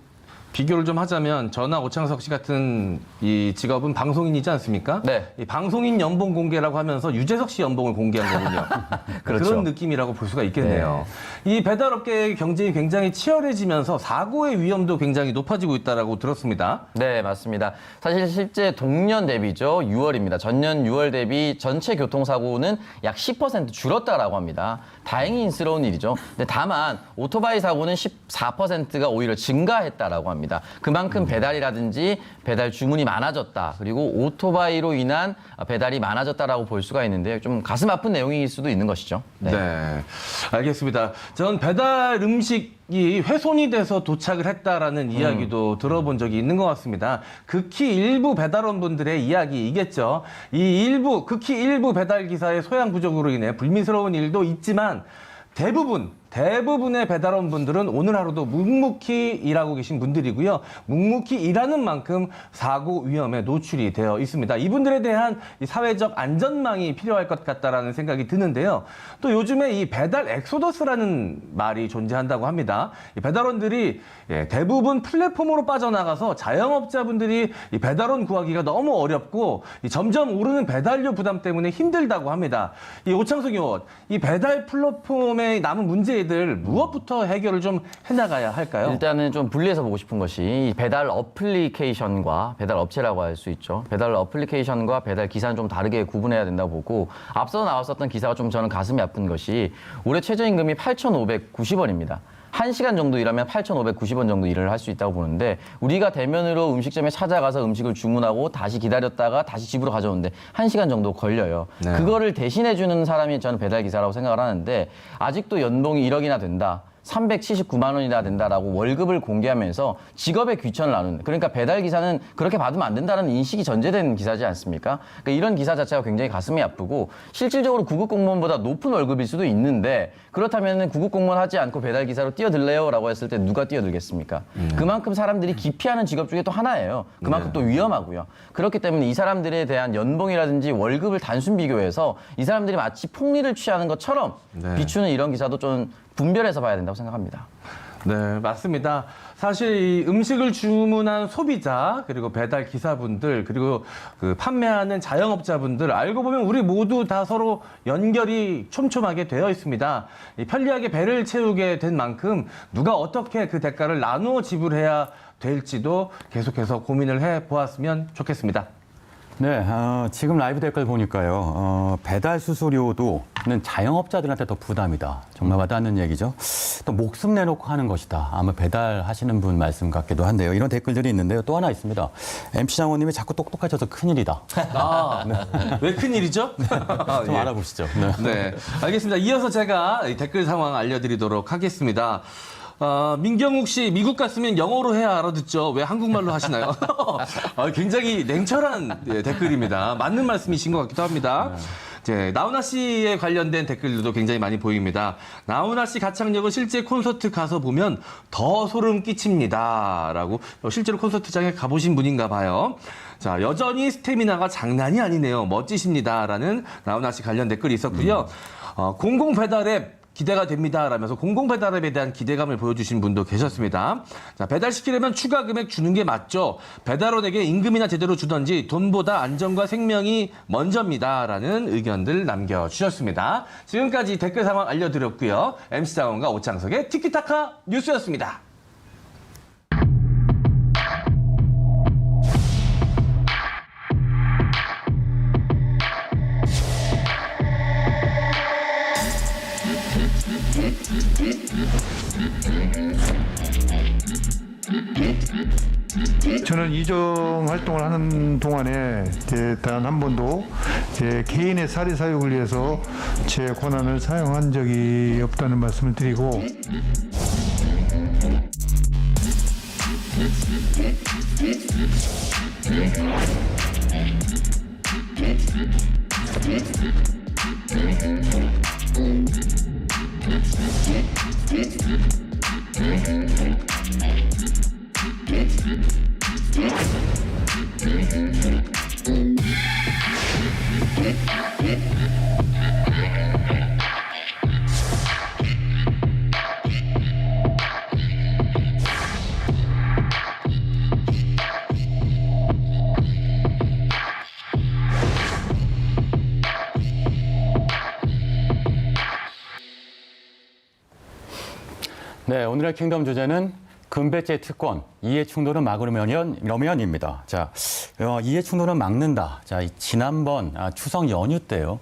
비교를 좀 하자면 저나 오창석 씨 같은 이 직업은 방송인이지 않습니까? 네. 이 방송인 연봉 공개라고 하면서 유재석 씨 연봉을 공개한 거군요. 그렇죠. 그런 느낌이라고 볼 수가 있겠네요. 이 배달업계의 경쟁이 굉장히 치열해지면서 사고의 위험도 굉장히 높아지고 있다라고 들었습니다. 네, 맞습니다. 사실 실제 동년 대비죠. 6월입니다. 전년 6월 대비 전체 교통사고는 약 10% 줄었다라고 합니다. 다행스러운 일이죠. 근데 다만 오토바이 사고는 14%가 오히려 증가했다라고 합니다. 그만큼 배달이라든지 배달 주문이 많아졌다. 그리고 오토바이로 인한 배달이 많아졌다라고 볼 수가 있는데 좀 가슴 아픈 내용일 수도 있는 것이죠. 네. 알겠습니다. 전 배달 음식이 훼손이 돼서 도착을 했다라는 이야기도 들어본 적이 있는 것 같습니다. 극히 일부 배달원분들의 이야기이겠죠. 이 일부, 극히 일부 배달 기사의 소양 부족으로 인해 불미스러운 일도 있지만 대부분의 배달원분들은 오늘 하루도 묵묵히 일하고 계신 분들이고요. 묵묵히 일하는 만큼 사고 위험에 노출이 되어 있습니다. 이분들에 대한 이 사회적 안전망이 필요할 것 같다라는 생각이 드는데요. 또 요즘에 이 배달 엑소더스라는 말이 존재한다고 합니다. 이 배달원들이 대부분 플랫폼으로 빠져나가서 자영업자분들이 이 배달원 구하기가 너무 어렵고 이 점점 오르는 배달료 부담 때문에 힘들다고 합니다. 이 오창석 의원, 이 배달 플랫폼의 남은 문제들 무엇부터 해결을 좀 해나가야 할까요? 일단은 좀 분리해서 보고 싶은 것이 이 배달 어플리케이션과 배달 업체라고 할 수 있죠. 배달 어플리케이션과 배달 기사는 좀 다르게 구분해야 된다고 보고 앞서 나왔었던 기사가 좀 저는 가슴이 아픈 것이 올해 최저임금이 8,590원입니다. 1시간 정도 일하면 8,590원 정도 일을 할 수 있다고 보는데 우리가 대면으로 음식점에 찾아가서 음식을 주문하고 다시 기다렸다가 다시 집으로 가져오는데 1시간 정도 걸려요. 네. 그거를 대신해 주는 사람이 저는 배달기사라고 생각을 하는데 아직도 연봉이 1억이나 된다. 379만 원이나 된다라고 월급을 공개하면서 직업의 귀천을 나누는, 그러니까 배달 기사는 그렇게 받으면 안 된다는 인식이 전제된 기사지 않습니까? 그러니까 이런 기사 자체가 굉장히 가슴이 아프고 실질적으로 구급 공무원보다 높은 월급일 수도 있는데 그렇다면 구급 공무원 하지 않고 배달 기사로 뛰어들래요라고 했을 때 누가 뛰어들겠습니까? 그만큼 사람들이 기피하는 직업 중에 또 하나예요. 그만큼 또 위험하고요. 그렇기 때문에 이 사람들에 대한 연봉이라든지 월급을 단순 비교해서 이 사람들이 마치 폭리를 취하는 것처럼 비추는 이런 기사도 좀 분별해서 봐야 된다고 생각합니다. 네, 맞습니다. 사실 이 음식을 주문한 소비자, 그리고 배달 기사분들, 그리고 그 판매하는 자영업자분들, 알고 보면 우리 모두 다 서로 연결이 촘촘하게 되어 있습니다. 이 편리하게 배를 채우게 된 만큼 누가 어떻게 그 대가를 나누어 지불해야 될지도 계속해서 고민을 해 보았으면 좋겠습니다. 네, 지금 라이브 댓글 보니까요. 배달 수수료도는 자영업자들한테 더 부담이다. 정말 와닿는 얘기죠. 또 목숨 내놓고 하는 것이다. 아마 배달하시는 분 말씀 같기도 한데요. 이런 댓글들이 있는데요. 또 하나 있습니다. MC 장원님이 자꾸 똑똑하셔서 큰일이다. 왜 큰일이죠? 좀 예. 알아보시죠. 네. 네, 알겠습니다. 이어서 제가 이 댓글 상황 알려드리도록 하겠습니다. 민경욱 씨, 미국 갔으면 영어로 해야 알아듣죠. 왜 한국말로 하시나요? 굉장히 냉철한 댓글입니다. 맞는 말씀이신 것 같기도 합니다. 이제 나훈아 씨에 관련된 댓글들도 굉장히 많이 보입니다. 나훈아 씨 가창력은 실제 콘서트 가서 보면 더 소름 끼칩니다. 라고 실제로 콘서트장에 가보신 분인가 봐요. 자, 여전히 스태미나가 장난이 아니네요. 멋지십니다. 라는 나훈아 씨 관련 댓글이 있었고요. 공공 배달앱 기대가 됩니다. 라면서 공공배달앱에 대한 기대감을 보여주신 분도 계셨습니다. 자, 배달시키려면 추가 금액 주는 게 맞죠. 배달원에게 임금이나 제대로 주던지 돈보다 안전과 생명이 먼저입니다. 라는 의견들 남겨주셨습니다. 지금까지 댓글 상황 알려드렸고요. MC 장원과 오창석의 티키타카 뉴스였습니다. 저는 이정 활동을 하는 동안에 단 한 번도 개인의 사리 사욕을 위해서 제 권한을 사용한 적이 없다는 말씀을 드리고 네, 오늘의 킹덤 주제는 금배제 특권, 이해 충돌을 막으려면입니다. 자, 이해 충돌을 막는다. 자, 지난번 추석 연휴 때요.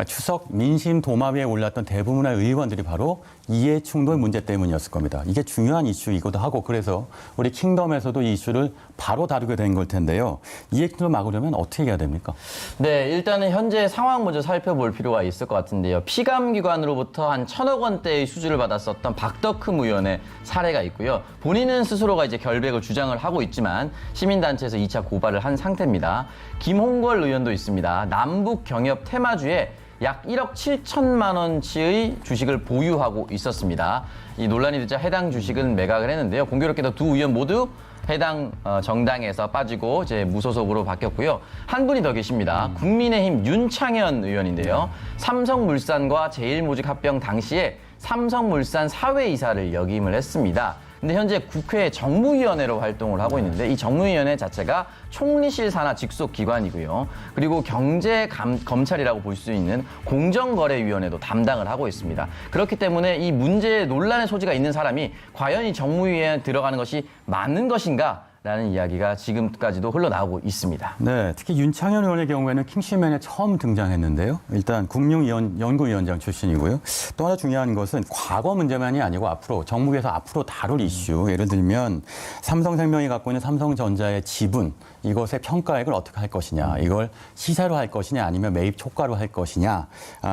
추석 민심 도마 위에 올랐던 대부분의 의원들이 바로 이해 충돌 문제 때문이었을 겁니다. 이게 중요한 이슈이기도 하고 그래서 우리 킹덤에서도 이 이슈를 바로 다루게 된 걸 텐데요. 이해 충돌 막으려면 어떻게 해야 됩니까? 네, 일단은 현재 상황 먼저 살펴볼 필요가 있을 것 같은데요. 피감기관으로부터 한 1,000억 원대의 수주를 받았었던 박덕흠 의원의 사례가 있고요. 본인은 스스로가 이제 결백을 주장을 하고 있지만 시민단체에서 2차 고발을 한 상태입니다. 김홍걸 의원도 있습니다. 남북 경협 테마주에 약 1억 7천만 원치의 주식을 보유하고 있었습니다. 이 논란이 되자 해당 주식은 매각을 했는데요. 공교롭게도 두 의원 모두 해당 정당에서 빠지고 이제 무소속으로 바뀌었고요. 한 분이 더 계십니다. 국민의힘 윤창현 의원인데요. 삼성물산과 제일모직 합병 당시에 삼성물산 사회이사를 역임을 했습니다. 근데 현재 국회 정무위원회로 활동을 하고 있는데 이 정무위원회 자체가 총리실 산하 직속 기관이고요. 그리고 경제검찰이라고 볼 수 있는 공정거래위원회도 담당을 하고 있습니다. 그렇기 때문에 이 문제 논란의 소지가 있는 사람이 과연 이 정무위원회에 들어가는 것이 맞는 것인가? 라는 이야기가 지금까지도 흘러나오고 있습니다. 네, 특히 윤창현 의원의 경우에는 킹시맨에 처음 등장했는데요. 일단 국민연구위원장 출신이고요. 또 하나 중요한 것은 과거 문제만이 아니고 앞으로 정부에서 앞으로 다룰 이슈. 예를 들면 삼성생명이 갖고 있는 삼성전자의 지분 이것의 평가액을 어떻게 할 것이냐. 이걸 시세로 할 것이냐 아니면 매입 초과로 할 것이냐.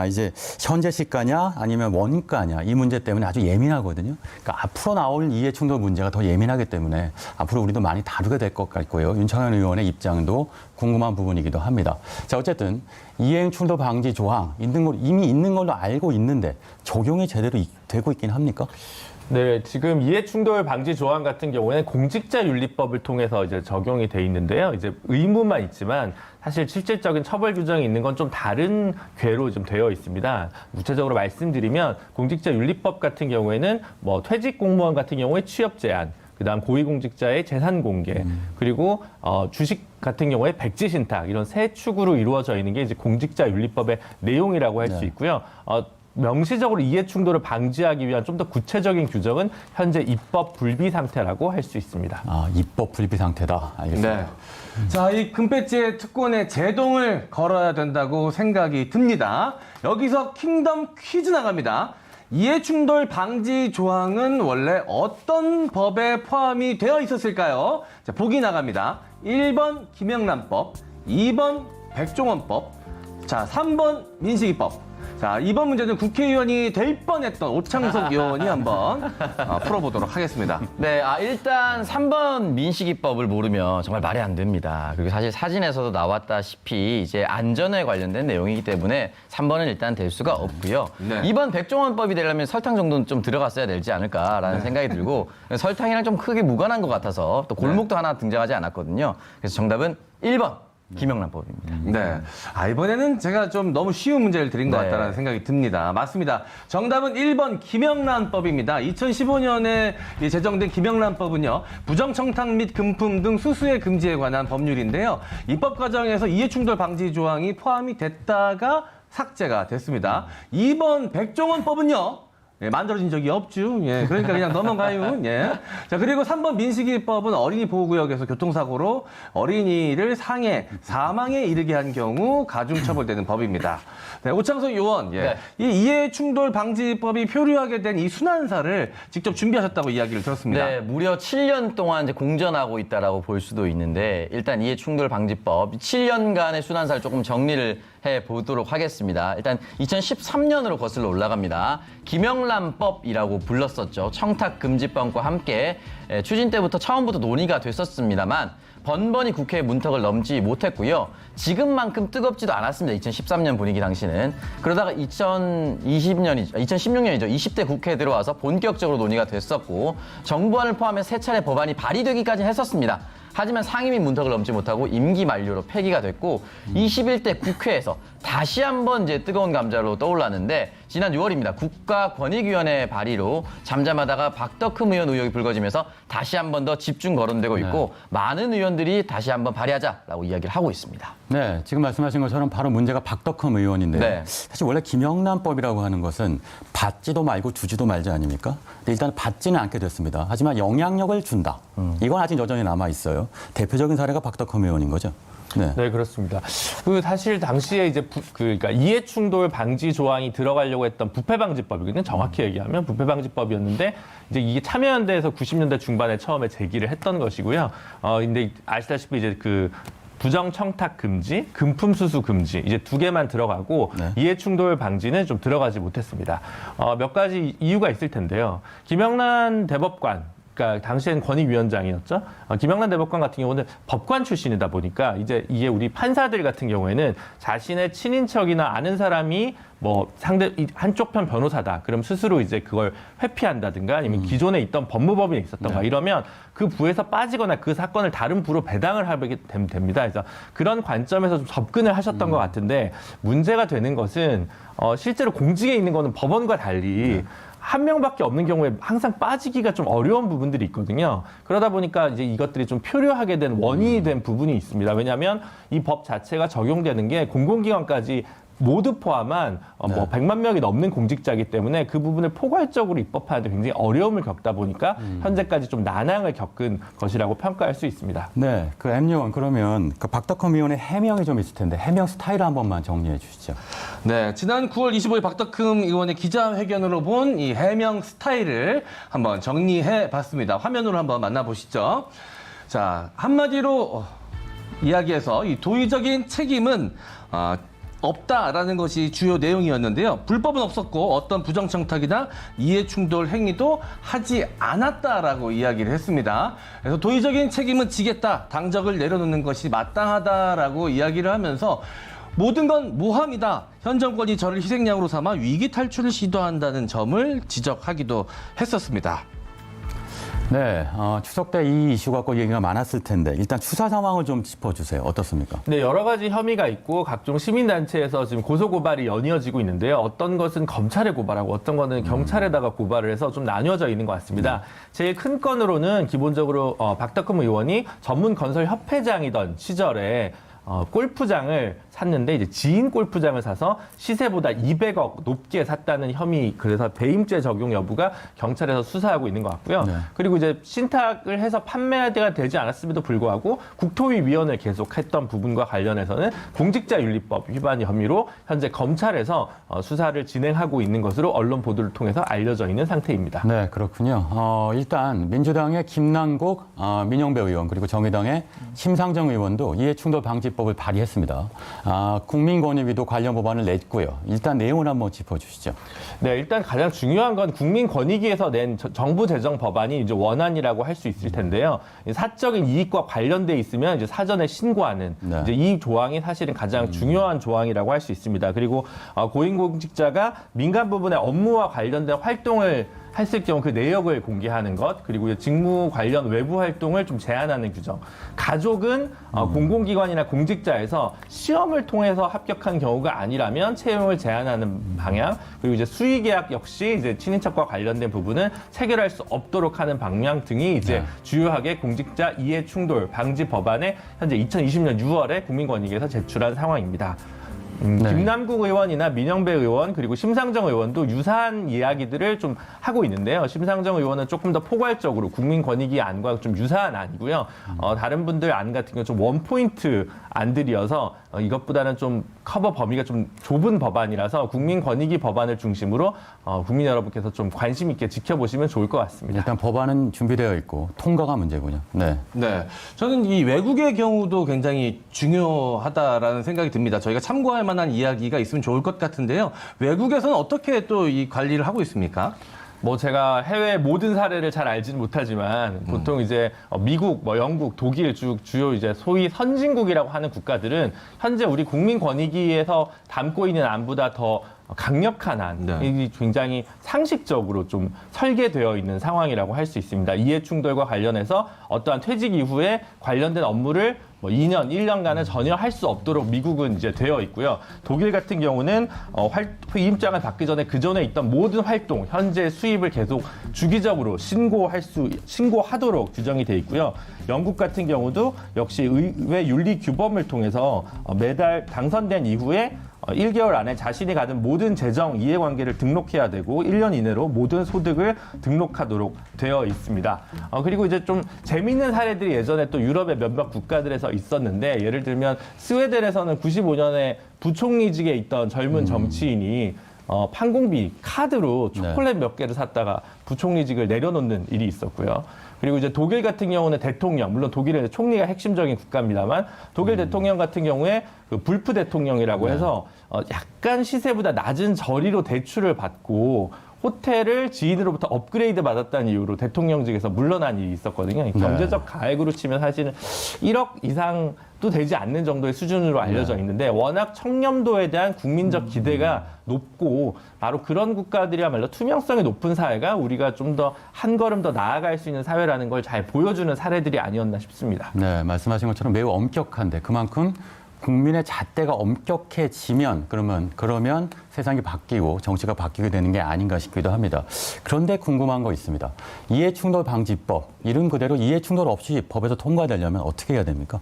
이제 현재 시가냐 아니면 원가냐. 이 문제 때문에 아주 예민하거든요. 그러니까 앞으로 나올 이해충돌 문제가 더 예민하기 때문에 앞으로 우리도 많이 다루게 될 것 같고요. 윤창현 의원의 입장도 궁금한 부분이기도 합니다. 자, 어쨌든 이해충돌 방지 조항 이미 있는 걸로 알고 있는데 적용이 제대로 되고 있긴 합니까? 네, 지금 이해충돌 방지 조항 같은 경우에는 공직자윤리법을 통해서 이제 적용이 돼 있는데요. 이제 의무만 있지만 사실 실질적인 처벌 규정이 있는 건 좀 다른 궤로 좀 되어 있습니다. 구체적으로 말씀드리면 공직자윤리법 같은 경우에는 뭐 퇴직 공무원 같은 경우에 취업 제한, 그다음 고위공직자의 재산 공개, 그리고 주식 같은 경우에 백지 신탁 이런 세 축으로 이루어져 있는 게 이제 공직자윤리법의 내용이라고 할 수 있고요. 명시적으로 이해 충돌을 방지하기 위한 좀 더 구체적인 규정은 현재 입법 불비 상태라고 할 수 있습니다. 입법 불비 상태다. 알겠습니다. 네. 자, 이 금배지의 특권에 제동을 걸어야 된다고 생각이 듭니다. 여기서 킹덤 퀴즈 나갑니다. 이해충돌 방지 조항은 원래 어떤 법에 포함이 되어 있었을까요? 자, 보기 나갑니다. 1번 김영란법, 2번 백종원법, 자, 3번 민식이법. 자, 이번 문제는 국회의원이 될 뻔했던 오창석 의원이 한번 풀어보도록 하겠습니다. 네, 일단 3번 민식이법을 모르면 정말 말이 안 됩니다. 그리고 사실 사진에서도 나왔다시피 이제 안전에 관련된 내용이기 때문에 3번은 일단 될 수가 없고요. 네. 2번 백종원법이 되려면 설탕 정도는 좀 들어갔어야 되지 않을까라는 생각이 들고 설탕이랑 좀 크게 무관한 것 같아서 또 골목도 하나 등장하지 않았거든요. 그래서 정답은 1번. 김영란법입니다. 네. 이번에는 제가 좀 너무 쉬운 문제를 드린 것 네. 같다는 생각이 듭니다. 맞습니다. 정답은 1번 김영란법입니다. 2015년에 제정된 김영란법은요, 부정청탁 및 금품 등 수수의 금지에 관한 법률인데요. 입법 과정에서 이해충돌 방지 조항이 포함이 됐다가 삭제가 됐습니다. 2번 백종원법은요, 만들어진 적이 없죠. 예, 그러니까 그냥 넘어가요. 예. 자, 그리고 3번 민식이법은 어린이 보호구역에서 교통사고로 어린이를 상해, 사망에 이르게 한 경우 가중처벌되는 법입니다. 네, 오창석 의원, 예. 네. 이 이해충돌 방지법이 표류하게 된 이 순환사를 직접 준비하셨다고 이야기를 들었습니다. 네, 무려 7년 동안 이제 공전하고 있다라고 볼 수도 있는데 일단 이해충돌 방지법 7년간의 순환사를 조금 정리를 해 보도록 하겠습니다. 일단 2013년으로 거슬러 올라갑니다. 김영란법이라고 불렀었죠. 청탁금지법과 함께 추진 때부터 처음부터 논의가 됐었습니다만 번번이 국회 문턱을 넘지 못했고요. 지금만큼 뜨겁지도 않았습니다. 2013년 분위기 당시는. 그러다가 2016년이죠. 20대 국회에 들어와서 본격적으로 논의가 됐었고 정부안을 포함해 세 차례 법안이 발의되기까지 했었습니다. 하지만 상임위 문턱을 넘지 못하고 임기 만료로 폐기가 됐고 21대 국회에서 다시 한번 이제 뜨거운 감자로 떠올랐는데 지난 6월입니다. 국가권익위원회 발의로 잠잠하다가 박덕흠 의원 의혹이 불거지면서 다시 한번 더 집중 거론되고 있고 많은 의원들이 다시 한번 발의하자라고 이야기를 하고 있습니다. 네, 지금 말씀하신 것처럼 바로 문제가 박덕흠 의원인데요. 네. 사실 원래 김영란법이라고 하는 것은 받지도 말고 주지도 말자 아닙니까? 근데 일단 받지는 않게 됐습니다. 하지만 영향력을 준다. 이건 아직 여전히 남아 있어요. 대표적인 사례가 박덕흠 의원인 거죠. 네. 네, 그렇습니다. 그 사실 당시에 이제 그러니까 이해 충돌 방지 조항이 들어가려고 했던 부패방지법이거든요. 정확히 얘기하면 부패방지법이었는데 이제 이게 참여연대에서 90년대 중반에 처음에 제기를 했던 것이고요. 근데 아시다시피 이제 그 부정 청탁 금지, 금품 수수 금지 이제 2개만 들어가고 네. 이해 충돌 방지는 좀 들어가지 못했습니다. 몇 가지 이유가 있을 텐데요. 김영란 대법관 그러니까 당시엔 권익위원장이었죠. 김영란 대법관 같은 경우는 법관 출신이다 보니까 이제 이게 우리 판사들 같은 경우에는 자신의 친인척이나 아는 사람이 뭐 한쪽 편 변호사다. 그럼 스스로 이제 그걸 회피한다든가 아니면 기존에 있던 법무법인에 있었던가 이러면 그 부에서 빠지거나 그 사건을 다른 부로 배당을 하게 됩니다. 그래서 그런 관점에서 좀 접근을 하셨던 것 같은데 문제가 되는 것은 실제로 공직에 있는 거는 법원과 달리 한 명밖에 없는 경우에 항상 빠지기가 좀 어려운 부분들이 있거든요. 그러다 보니까 이제 이것들이 좀 표류하게 된 원인이 된 부분이 있습니다. 왜냐하면 이 법 자체가 적용되는 게 공공기관까지 모두 포함한 뭐 100만 명이 넘는 공직자이기 때문에 그 부분을 포괄적으로 입법하는데 굉장히 어려움을 겪다 보니까 현재까지 좀 난항을 겪은 것이라고 평가할 수 있습니다. 네, 그 M요원 그러면 그 박덕흠 의원의 해명이 좀 있을 텐데 해명 스타일을 한 번만 정리해 주시죠. 네, 지난 9월 25일 박덕흠 의원의 기자회견으로 본 이 해명 스타일을 한번 정리해 봤습니다. 화면으로 한번 만나보시죠. 자, 한마디로 이야기해서 이 도의적인 책임은 없다라는 것이 주요 내용이었는데요. 불법은 없었고 어떤 부정청탁이나 이해충돌 행위도 하지 않았다라고 이야기를 했습니다. 그래서 도의적인 책임은 지겠다. 당적을 내려놓는 것이 마땅하다라고 이야기를 하면서 모든 건 모함이다. 현 정권이 저를 희생양으로 삼아 위기 탈출을 시도한다는 점을 지적하기도 했었습니다. 네, 추석 때 이 이슈 갖고 얘기가 많았을 텐데 일단 수사 상황을 좀 짚어주세요. 어떻습니까? 네, 여러 가지 혐의가 있고 각종 시민단체에서 지금 고소고발이 연이어지고 있는데요. 어떤 것은 검찰에 고발하고 어떤 것은 경찰에다가 고발을 해서 좀 나뉘어져 있는 것 같습니다. 제일 큰 건으로는 기본적으로 박덕흠 의원이 전문 건설 협회장이던 시절에 골프장을 샀는데 이제 지인 골프장을 사서 시세보다 200억 높게 샀다는 혐의, 그래서 배임죄 적용 여부가 경찰에서 수사하고 있는 것 같고요. 네. 그리고 이제 신탁을 해서 판매가 되지 않았음에도 불구하고 국토위 위원을 계속했던 부분과 관련해서는 공직자윤리법 위반 혐의로 현재 검찰에서 수사를 진행하고 있는 것으로 언론 보도를 통해서 알려져 있는 상태입니다. 네, 그렇군요. 일단 민주당의 김남국 민영배 의원 그리고 정의당의 심상정 의원도 이해충돌 방지법을 발의했습니다. 국민권익위도 관련 법안을 냈고요. 일단 내용을 한번 짚어주시죠. 네, 일단 가장 중요한 건 국민권익위에서 낸 정부 제정 법안이 이제 원안이라고 할 수 있을 텐데요. 사적인 이익과 관련돼 있으면 이제 사전에 신고하는 네. 이제 이 조항이 사실은 가장 중요한 조항이라고 할 수 있습니다. 그리고 고위공직자가 민간 부분의 업무와 관련된 활동을 했을 경우 그 내역을 공개하는 것, 그리고 직무 관련 외부 활동을 좀 제한하는 규정. 가족은 공공기관이나 공직자에서 시험을 통해서 합격한 경우가 아니라면 채용을 제한하는 방향, 그리고 이제 수의계약 역시 이제 친인척과 관련된 부분은 체결할 수 없도록 하는 방향 등이 이제 주요하게 공직자 이해 충돌 방지 법안에 현재 2020년 6월에 국민권익위에서 제출한 상황입니다. 김남국 의원이나 민영배 의원 그리고 심상정 의원도 유사한 이야기들을 좀 하고 있는데요. 심상정 의원은 조금 더 포괄적으로 국민권익위 안과 좀 유사한 안이고요. 다른 분들 안 같은 경우 좀 원포인트 안들이어서 이것보다는 좀 커버 범위가 좀 좁은 법안이라서 국민권익위 법안을 중심으로 국민 여러분께서 좀 관심 있게 지켜보시면 좋을 것 같습니다. 일단 법안은 준비되어 있고 통과가 문제군요. 네. 네, 저는 이 외국의 경우도 굉장히 중요하다라는 생각이 듭니다. 저희가 참고할 만한 이야기가 있으면 좋을 것 같은데요. 외국에서는 어떻게 또 이 관리를 하고 있습니까? 뭐 제가 해외 모든 사례를 잘 알지는 못하지만 보통 이제 미국, 뭐 영국, 독일 주요 이제 소위 선진국이라고 하는 국가들은 현재 우리 국민권익위에서 담고 있는 안보다 더 강력한 안, 이 굉장히 상식적으로 좀 설계되어 있는 상황이라고 할 수 있습니다. 이해충돌과 관련해서 어떠한 퇴직 이후에 관련된 업무를 뭐 2년, 1년간은 전혀 할 수 없도록 미국은 이제 되어 있고요. 독일 같은 경우는 위임장을 받기 전에 그 전에 있던 모든 활동, 현재 수입을 계속 주기적으로 신고하도록 규정이 돼 있고요. 영국 같은 경우도 역시 의회 윤리 규범을 통해서 매달 당선된 이후에 1개월 안에 자신이 가진 모든 재정 이해관계를 등록해야 되고 1년 이내로 모든 소득을 등록하도록 되어 있습니다. 그리고 이제 좀 재미있는 사례들이 예전에 또 유럽의 몇몇 국가들에서 있었는데 예를 들면 스웨덴에서는 95년에 부총리직에 있던 젊은 정치인이 판공비 카드로 초콜릿 몇 개를 샀다가 부총리직을 내려놓는 일이 있었고요. 그리고 이제 독일 같은 경우는 대통령, 물론 독일은 총리가 핵심적인 국가입니다만 독일 대통령 같은 경우에 그 불프 대통령이라고 해서 약간 시세보다 낮은 저리로 대출을 받고 호텔을 지인으로부터 업그레이드 받았다는 이유로 대통령직에서 물러난 일이 있었거든요. 경제적 가액으로 치면 사실은 1억 이상도 되지 않는 정도의 수준으로 알려져 있는데 워낙 청렴도에 대한 국민적 기대가 높고 바로 그런 국가들이야말로 투명성이 높은 사회가 우리가 좀 더 한 걸음 더 나아갈 수 있는 사회라는 걸 잘 보여주는 사례들이 아니었나 싶습니다. 네, 말씀하신 것처럼 매우 엄격한데 그만큼 국민의 잣대가 엄격해지면 그러면 세상이 바뀌고 정치가 바뀌게 되는 게 아닌가 싶기도 합니다. 그런데 궁금한 거 있습니다. 이해충돌 방지법, 이름 그대로 이해충돌 없이 법에서 통과되려면 어떻게 해야 됩니까?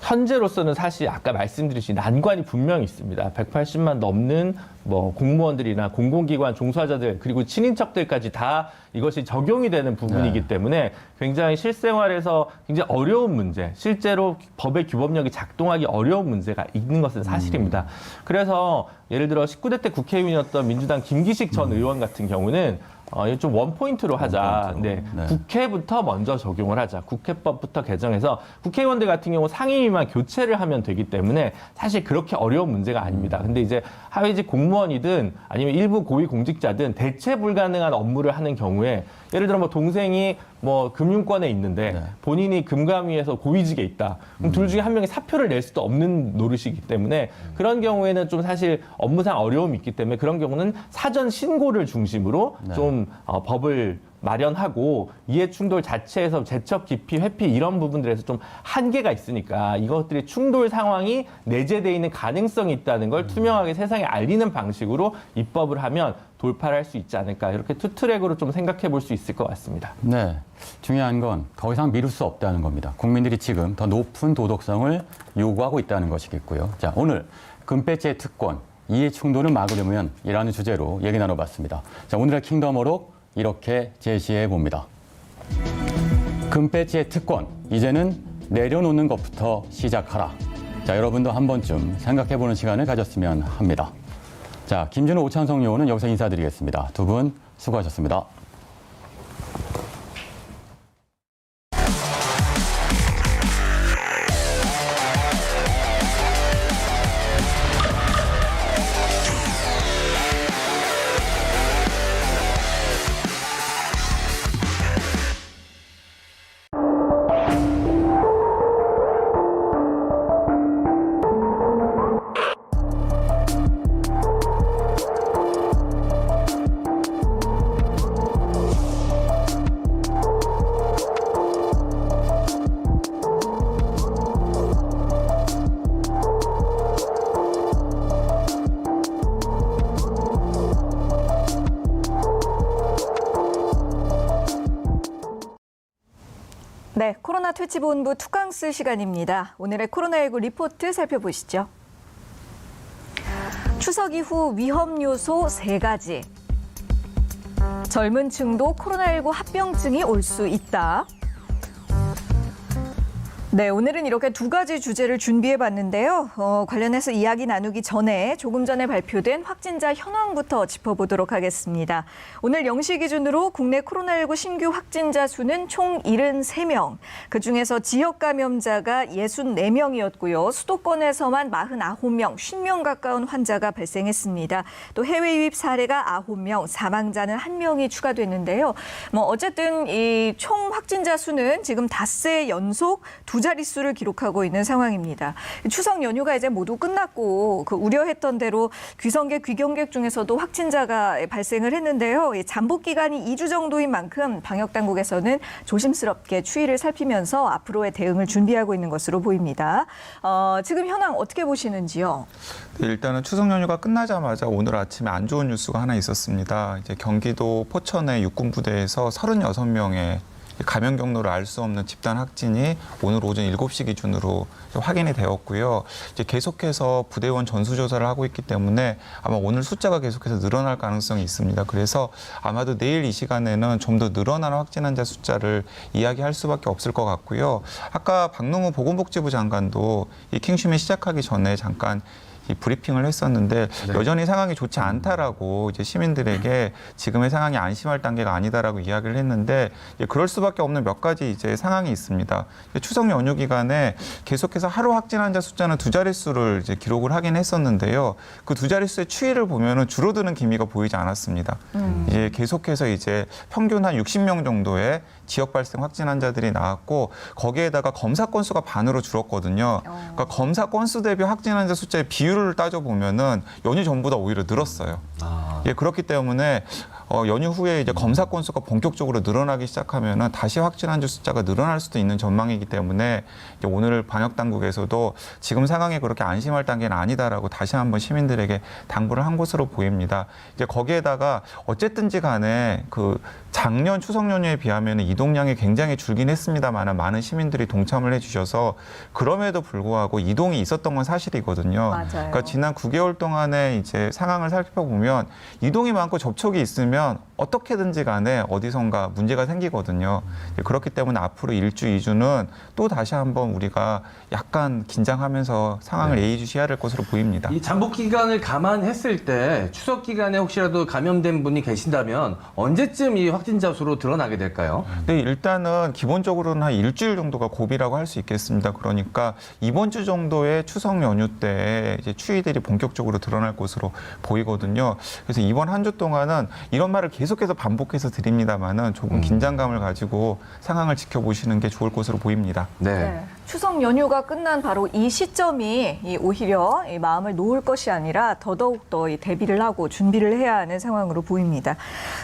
현재로서는 사실 아까 말씀드린 난관이 분명히 있습니다. 180만 넘는 뭐 공무원들이나 공공기관 종사자들 그리고 친인척들까지 다 이것이 적용이 되는 부분이기 때문에 굉장히 실생활에서 굉장히 어려운 문제, 실제로 법의 규범력이 작동하기 어려운 문제가 있는 것은 사실입니다. 그래서 예를 들어 19대 때 국회의원이었던 민주당 김기식 전 의원 같은 경우는 이거 좀 원포인트로 하자. 네. 국회부터 먼저 적용을 하자. 국회법부터 개정해서 국회의원들 같은 경우 상임위만 교체를 하면 되기 때문에 사실 그렇게 어려운 문제가 아닙니다. 근데 이제 하위직 공무원이든 아니면 일부 고위공직자든 대체 불가능한 업무를 하는 경우에 예를 들어 뭐 동생이 뭐 금융권에 있는데 본인이 금감위에서 고위직에 있다. 그럼 둘 중에 한 명이 사표를 낼 수도 없는 노릇이기 때문에 그런 경우에는 좀 사실 업무상 어려움이 있기 때문에 그런 경우는 사전 신고를 중심으로 좀 법을 마련하고 이해충돌 자체에서 재척 기피, 회피 이런 부분들에서 좀 한계가 있으니까 이것들이 충돌 상황이 내재되어 있는 가능성이 있다는 걸 투명하게 세상에 알리는 방식으로 입법을 하면 돌파를 할 수 있지 않을까 이렇게 투트랙으로 좀 생각해 볼 수 있을 것 같습니다. 네, 중요한 건 더 이상 미룰 수 없다는 겁니다. 국민들이 지금 더 높은 도덕성을 요구하고 있다는 것이겠고요. 자, 오늘 금배지의 특권, 이해충돌을 막으려면 이라는 주제로 얘기 나눠봤습니다. 자, 오늘의 킹덤 어록 이렇게 제시해 봅니다. 금배지의 특권, 이제는 내려놓는 것부터 시작하라. 자, 여러분도 한 번쯤 생각해보는 시간을 가졌으면 합니다. 자, 김준우, 오찬석 요원은 여기서 인사드리겠습니다. 두 분 수고하셨습니다. 네, 코로나 퇴치본부 투강스 시간입니다. 오늘의 코로나19 리포트 살펴보시죠. 추석 이후 위험 요소 3가지. 젊은 층도 코로나19 합병증이 올 수 있다. 네, 오늘은 이렇게 2가지 주제를 준비해봤는데요. 관련해서 이야기 나누기 전에 조금 전에 발표된 확진자 현황부터 짚어보도록 하겠습니다. 오늘 0시 기준으로 국내 코로나19 신규 확진자 수는 총 73명. 그중에서 지역 감염자가 64명이었고요. 수도권에서만 49명, 50명 가까운 환자가 발생했습니다. 또 해외 유입 사례가 9명, 사망자는 1명이 추가됐는데요. 어쨌든 이 총 확진자 수는 지금 닷새 연속 2 자릿수를 기록하고 있는 상황입니다. 추석 연휴가 이제 모두 끝났고 그 우려했던 대로 귀성객, 귀경객 중에서도 확진자가 발생을 했는데요. 잠복 기간이 2주 정도인 만큼 방역 당국에서는 조심스럽게 추이를 살피면서 앞으로의 대응을 준비하고 있는 것으로 보입니다. 지금 현황 어떻게 보시는지요? 네, 일단은 추석 연휴가 끝나자마자 오늘 아침에 안 좋은 뉴스가 하나 있었습니다. 이제 경기도 포천의 육군부대에서 36명의 감염 경로를 알 수 없는 집단 확진이 오늘 오전 7시 기준으로 확인이 되었고요. 이제 계속해서 부대원 전수조사를 하고 있기 때문에 아마 오늘 숫자가 계속해서 늘어날 가능성이 있습니다. 그래서 아마도 내일 이 시간에는 좀 더 늘어나는 확진 환자 숫자를 이야기할 수밖에 없을 것 같고요. 아까 박능우 보건복지부 장관도 이 킹슈맨 시작하기 전에 잠깐 이 브리핑을 했었는데 여전히 상황이 좋지 않다라고 이제 시민들에게 지금의 상황이 안심할 단계가 아니다라고 이야기를 했는데 그럴 수밖에 없는 몇 가지 이제 상황이 있습니다. 추석 연휴 기간에 계속해서 하루 확진 환자 숫자는 2자릿수를 이제 기록을 하긴 했었는데요. 그 2자릿수의 추이를 보면은 줄어드는 기미가 보이지 않았습니다. 이제 계속해서 이제 평균 한 60명 정도의 지역 발생 확진 환자들이 나왔고 거기에다가 검사 건수가 반으로 줄었거든요. 그러니까 검사 건수 대비 확진 환자 숫자의 비율을 따져보면은 연휴 전보다 오히려 늘었어요. 예, 그렇기 때문에 연휴 후에 이제 검사 건수가 본격적으로 늘어나기 시작하면은 다시 확진 환자 숫자가 늘어날 수도 있는 전망이기 때문에 이제 오늘 방역 당국에서도 지금 상황이 그렇게 안심할 단계는 아니다라고 다시 한번 시민들에게 당부를 한 것으로 보입니다. 이제 거기에다가 어쨌든지 간에 그 작년 추석 연휴에 비하면 이동량이 굉장히 줄긴 했습니다만 많은 시민들이 동참을 해주셔서 그럼에도 불구하고 이동이 있었던 건 사실이거든요. 맞아요. 그러니까 지난 9개월 동안에 이제 상황을 살펴보면 이동이 많고 접촉이 있으면 어떻게든지 간에 어디선가 문제가 생기거든요. 그렇기 때문에 앞으로 1주, 2주는 또 다시 한번 우리가 약간 긴장하면서 상황을 예의주시해야 될 것으로 보입니다. 이 잠복 기간을 감안했을 때 추석 기간에 혹시라도 감염된 분이 계신다면 언제쯤 이 확진자 수로 드러나게 될까요? 네, 일단은 기본적으로는 한 일주일 정도가 고비라고 할 수 있겠습니다. 그러니까 이번 주 정도의 추석 연휴 때 이제 추이들이 본격적으로 드러날 것으로 보이거든요. 그래서 이번 한 주 동안은 이런 말을 계속해서 반복해서 드립니다만은 조금 긴장감을 가지고 상황을 지켜보시는 게 좋을 것으로 보입니다. 네. 추석 연휴가 끝난 바로 이 시점이 오히려 이 마음을 놓을 것이 아니라 더더욱 더 대비를 하고 준비를 해야 하는 상황으로 보입니다.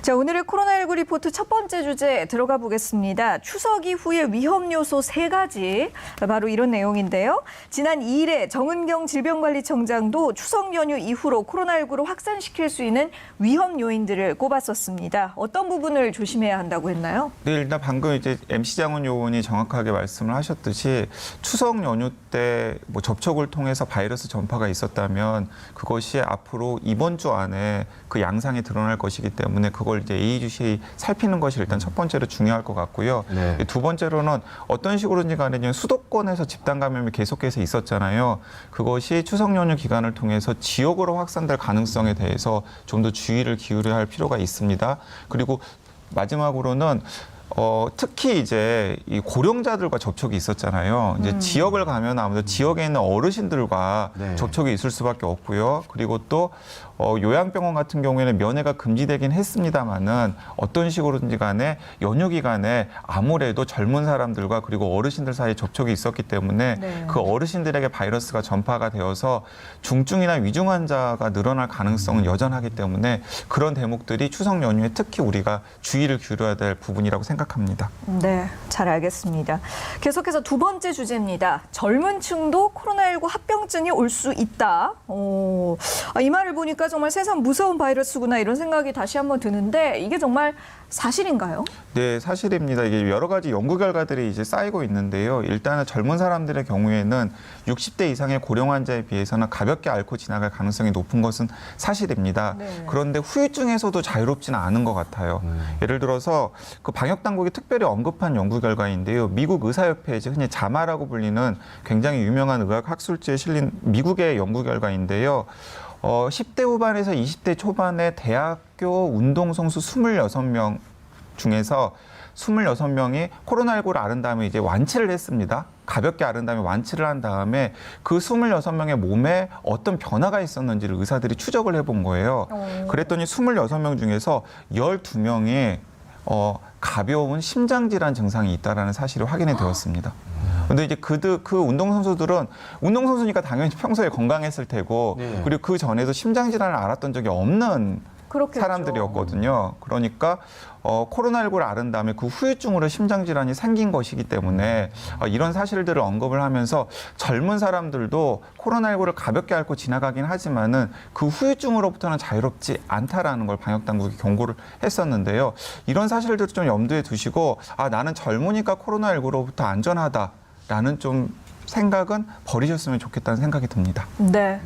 자, 오늘의 코로나19 리포트 첫 번째 주제 들어가 보겠습니다. 추석 이후의 위험 요소 3가지, 바로 이런 내용인데요. 지난 2일에 정은경 질병관리청장도 추석 연휴 이후로 코로나19를 확산시킬 수 있는 위험 요인들을 꼽았었습니다. 어떤 부분을 조심해야 한다고 했나요? 네, 일단 방금 이제 MC 장훈 요원이 정확하게 말씀을 하셨듯이 추석 연휴 때 뭐 접촉을 통해서 바이러스 전파가 있었다면 그것이 앞으로 이번 주 안에 그 양상이 드러날 것이기 때문에 그걸 이제 예의주시 살피는 것이 일단 첫 번째로 중요할 것 같고요. 네. 두 번째로는 어떤 식으로든지 간에 수도권에서 집단 감염이 계속해서 있었잖아요. 그것이 추석 연휴 기간을 통해서 지역으로 확산될 가능성에 대해서 좀 더 주의를 기울여야 할 필요가 있습니다. 그리고 마지막으로는 특히 이제 이 고령자들과 접촉이 있었잖아요. 이제 지역을 가면 아무래도 지역에 있는 어르신들과 네. 접촉이 있을 수밖에 없고요. 그리고 또 요양병원 같은 경우에는 면회가 금지되긴 했습니다만은 어떤 식으로든지 간에 연휴 기간에 아무래도 젊은 사람들과 그리고 어르신들 사이에 접촉이 있었기 때문에 네. 그 어르신들에게 바이러스가 전파가 되어서 중증이나 위중 환자가 늘어날 가능성은 여전하기 때문에 그런 대목들이 추석 연휴에 특히 우리가 주의를 기울여야 될 부분이라고 생각합니다. 네, 잘 알겠습니다. 계속해서 두 번째 주제입니다. 젊은 층도 코로나19 합병증이 올 수 있다. 이 말을 보니까 정말 세상 무서운 바이러스구나 이런 생각이 다시 한번 드는데 이게 정말 사실인가요? 네, 사실입니다. 이게 여러 가지 연구 결과들이 이제 쌓이고 있는데요. 일단은 젊은 사람들의 경우에는 60대 이상의 고령 환자에 비해서는 가볍게 앓고 지나갈 가능성이 높은 것은 사실입니다. 네. 그런데 후유증에서도 자유롭지는 않은 것 같아요. 예를 들어서 그 방역 당국이 특별히 언급한 연구 결과인데요. 미국 의사협회, 흔히 자마라고 불리는 굉장히 유명한 의학 학술지에 실린 미국의 연구 결과인데요. 10대 후반에서 20대 초반의 대학교 운동선수 26명 중에서 26명이 코로나19를 앓은 다음에 이제 완치를 했습니다. 가볍게 앓은 다음에 완치를 한 다음에 그 26명의 몸에 어떤 변화가 있었는지를 의사들이 추적을 해본 거예요. 그랬더니 26명 중에서 12명이 가벼운 심장질환 증상이 있다는 사실이 확인이 되었습니다. 근데 이제 그 운동선수들은 운동선수니까 당연히 평소에 건강했을 테고 네. 그리고 그 전에도 심장질환을 앓았던 적이 없는 그렇겠죠. 사람들이었거든요. 그러니까 코로나19를 앓은 다음에 그 후유증으로 심장질환이 생긴 것이기 때문에 이런 사실들을 언급을 하면서 젊은 사람들도 코로나19를 가볍게 앓고 지나가긴 하지만은 그 후유증으로부터는 자유롭지 않다라는 걸 방역당국이 경고를 했었는데요. 이런 사실들을 좀 염두에 두시고 나는 젊으니까 코로나19로부터 안전하다라는 좀 생각은 버리셨으면 좋겠다는 생각이 듭니다. 네.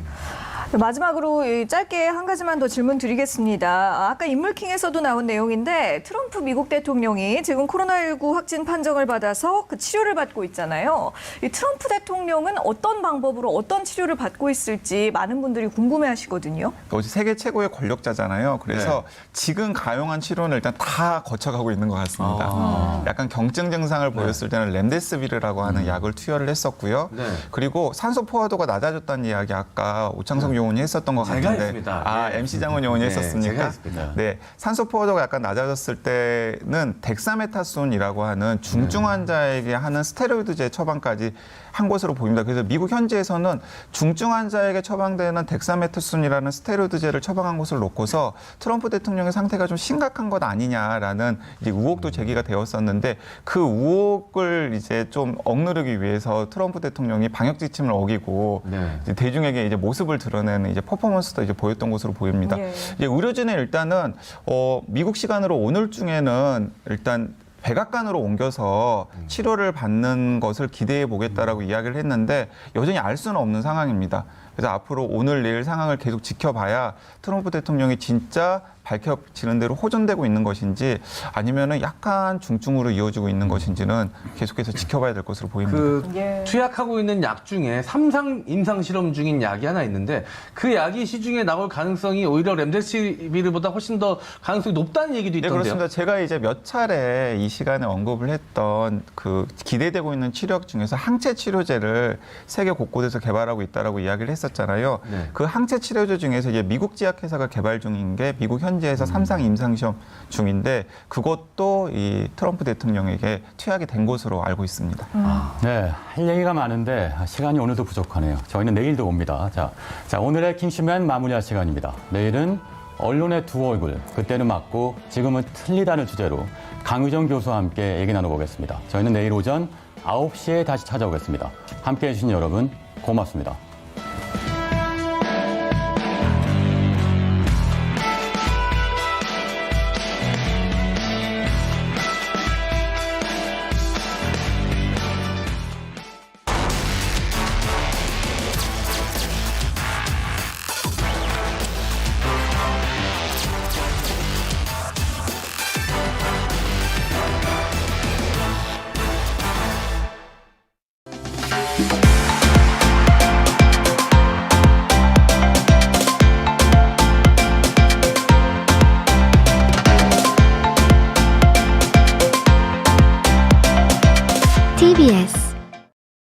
마지막으로 짧게 한 가지만 더 질문 드리겠습니다. 아까 인물킹에서도 나온 내용인데 트럼프 미국 대통령이 지금 코로나19 확진 판정을 받아서 그 치료를 받고 있잖아요. 이 트럼프 대통령은 어떤 방법으로 어떤 치료를 받고 있을지 많은 분들이 궁금해하시거든요. 어제 세계 최고의 권력자잖아요. 그래서 지금 가용한 치료는 일단 다 거쳐가고 있는 것 같습니다. 약간 경증 증상을 보였을 때는 렘데스비르라고 하는 약을 투여를 했었고요. 네. 그리고 산소 포화도가 낮아졌다는 이야기 아까 오창석 요원이 했었던 것 제가 같은데, 했습니다. 네. MC 장원 요원이 네, 했었습니까? 제가 했습니다. 네, 산소 포화도가 약간 낮아졌을 때는 덱사메타손이라고 하는 중증 환자에게 하는 스테로이드제 처방까지 한 것으로 보입니다. 그래서 미국 현지에서는 중증 환자에게 처방되는 덱사메타손이라는 스테로이드제를 처방한 것을 놓고서 트럼프 대통령의 상태가 좀 심각한 것 아니냐라는 이제 의혹도 제기가 되었었는데 그 의혹을 이제 좀 억누르기 위해서 트럼프 대통령이 방역 지침을 어기고 네. 이제 대중에게 이제 모습을 드러내는 이제 퍼포먼스도 이제 보였던 것으로 보입니다. 예. 이제 의료진은 일단은 미국 시간으로 오늘 중에는 일단 백악관으로 옮겨서 치료를 받는 것을 기대해 보겠다라고 이야기를 했는데 여전히 알 수는 없는 상황입니다. 그래서 앞으로 오늘 내일 상황을 계속 지켜봐야 트럼프 대통령이 진짜 밝혀지는 대로 호전되고 있는 것인지 아니면은 약간 중증으로 이어지고 있는 것인지는 계속해서 지켜봐야 될 것으로 보입니다. 예. 투약하고 있는 약 중에 3상 임상 실험 중인 약이 하나 있는데 그 약이 시중에 나올 가능성이 오히려 렘데시비르보다 훨씬 더 가능성이 높다는 얘기도 네, 있던데요. 그렇습니다. 제가 이제 몇 차례 이 시간에 언급을 했던 그 기대되고 있는 치료약 중에서 항체 치료제를 세계 곳곳에서 개발하고 있다라고 이야기를 했었잖아요. 네. 그 항체 치료제 중에서 이제 미국 제약회사가 개발 중인 게 미국 현지에서 3상 임상 시험 중인데 그것도 이 트럼프 대통령에게 투약이 된 것으로 알고 있습니다. 네, 할 얘기가 많은데 시간이 오늘도 부족하네요. 저희는 내일도 옵니다. 자, 오늘의 킹슈맨 마무리할 시간입니다. 내일은 언론의 두 얼굴, 그때는 맞고 지금은 틀리다는 주제로 강유정 교수와 함께 얘기 나눠보겠습니다. 저희는 내일 오전 9시에 다시 찾아오겠습니다. 함께해 주신 여러분 고맙습니다. TBS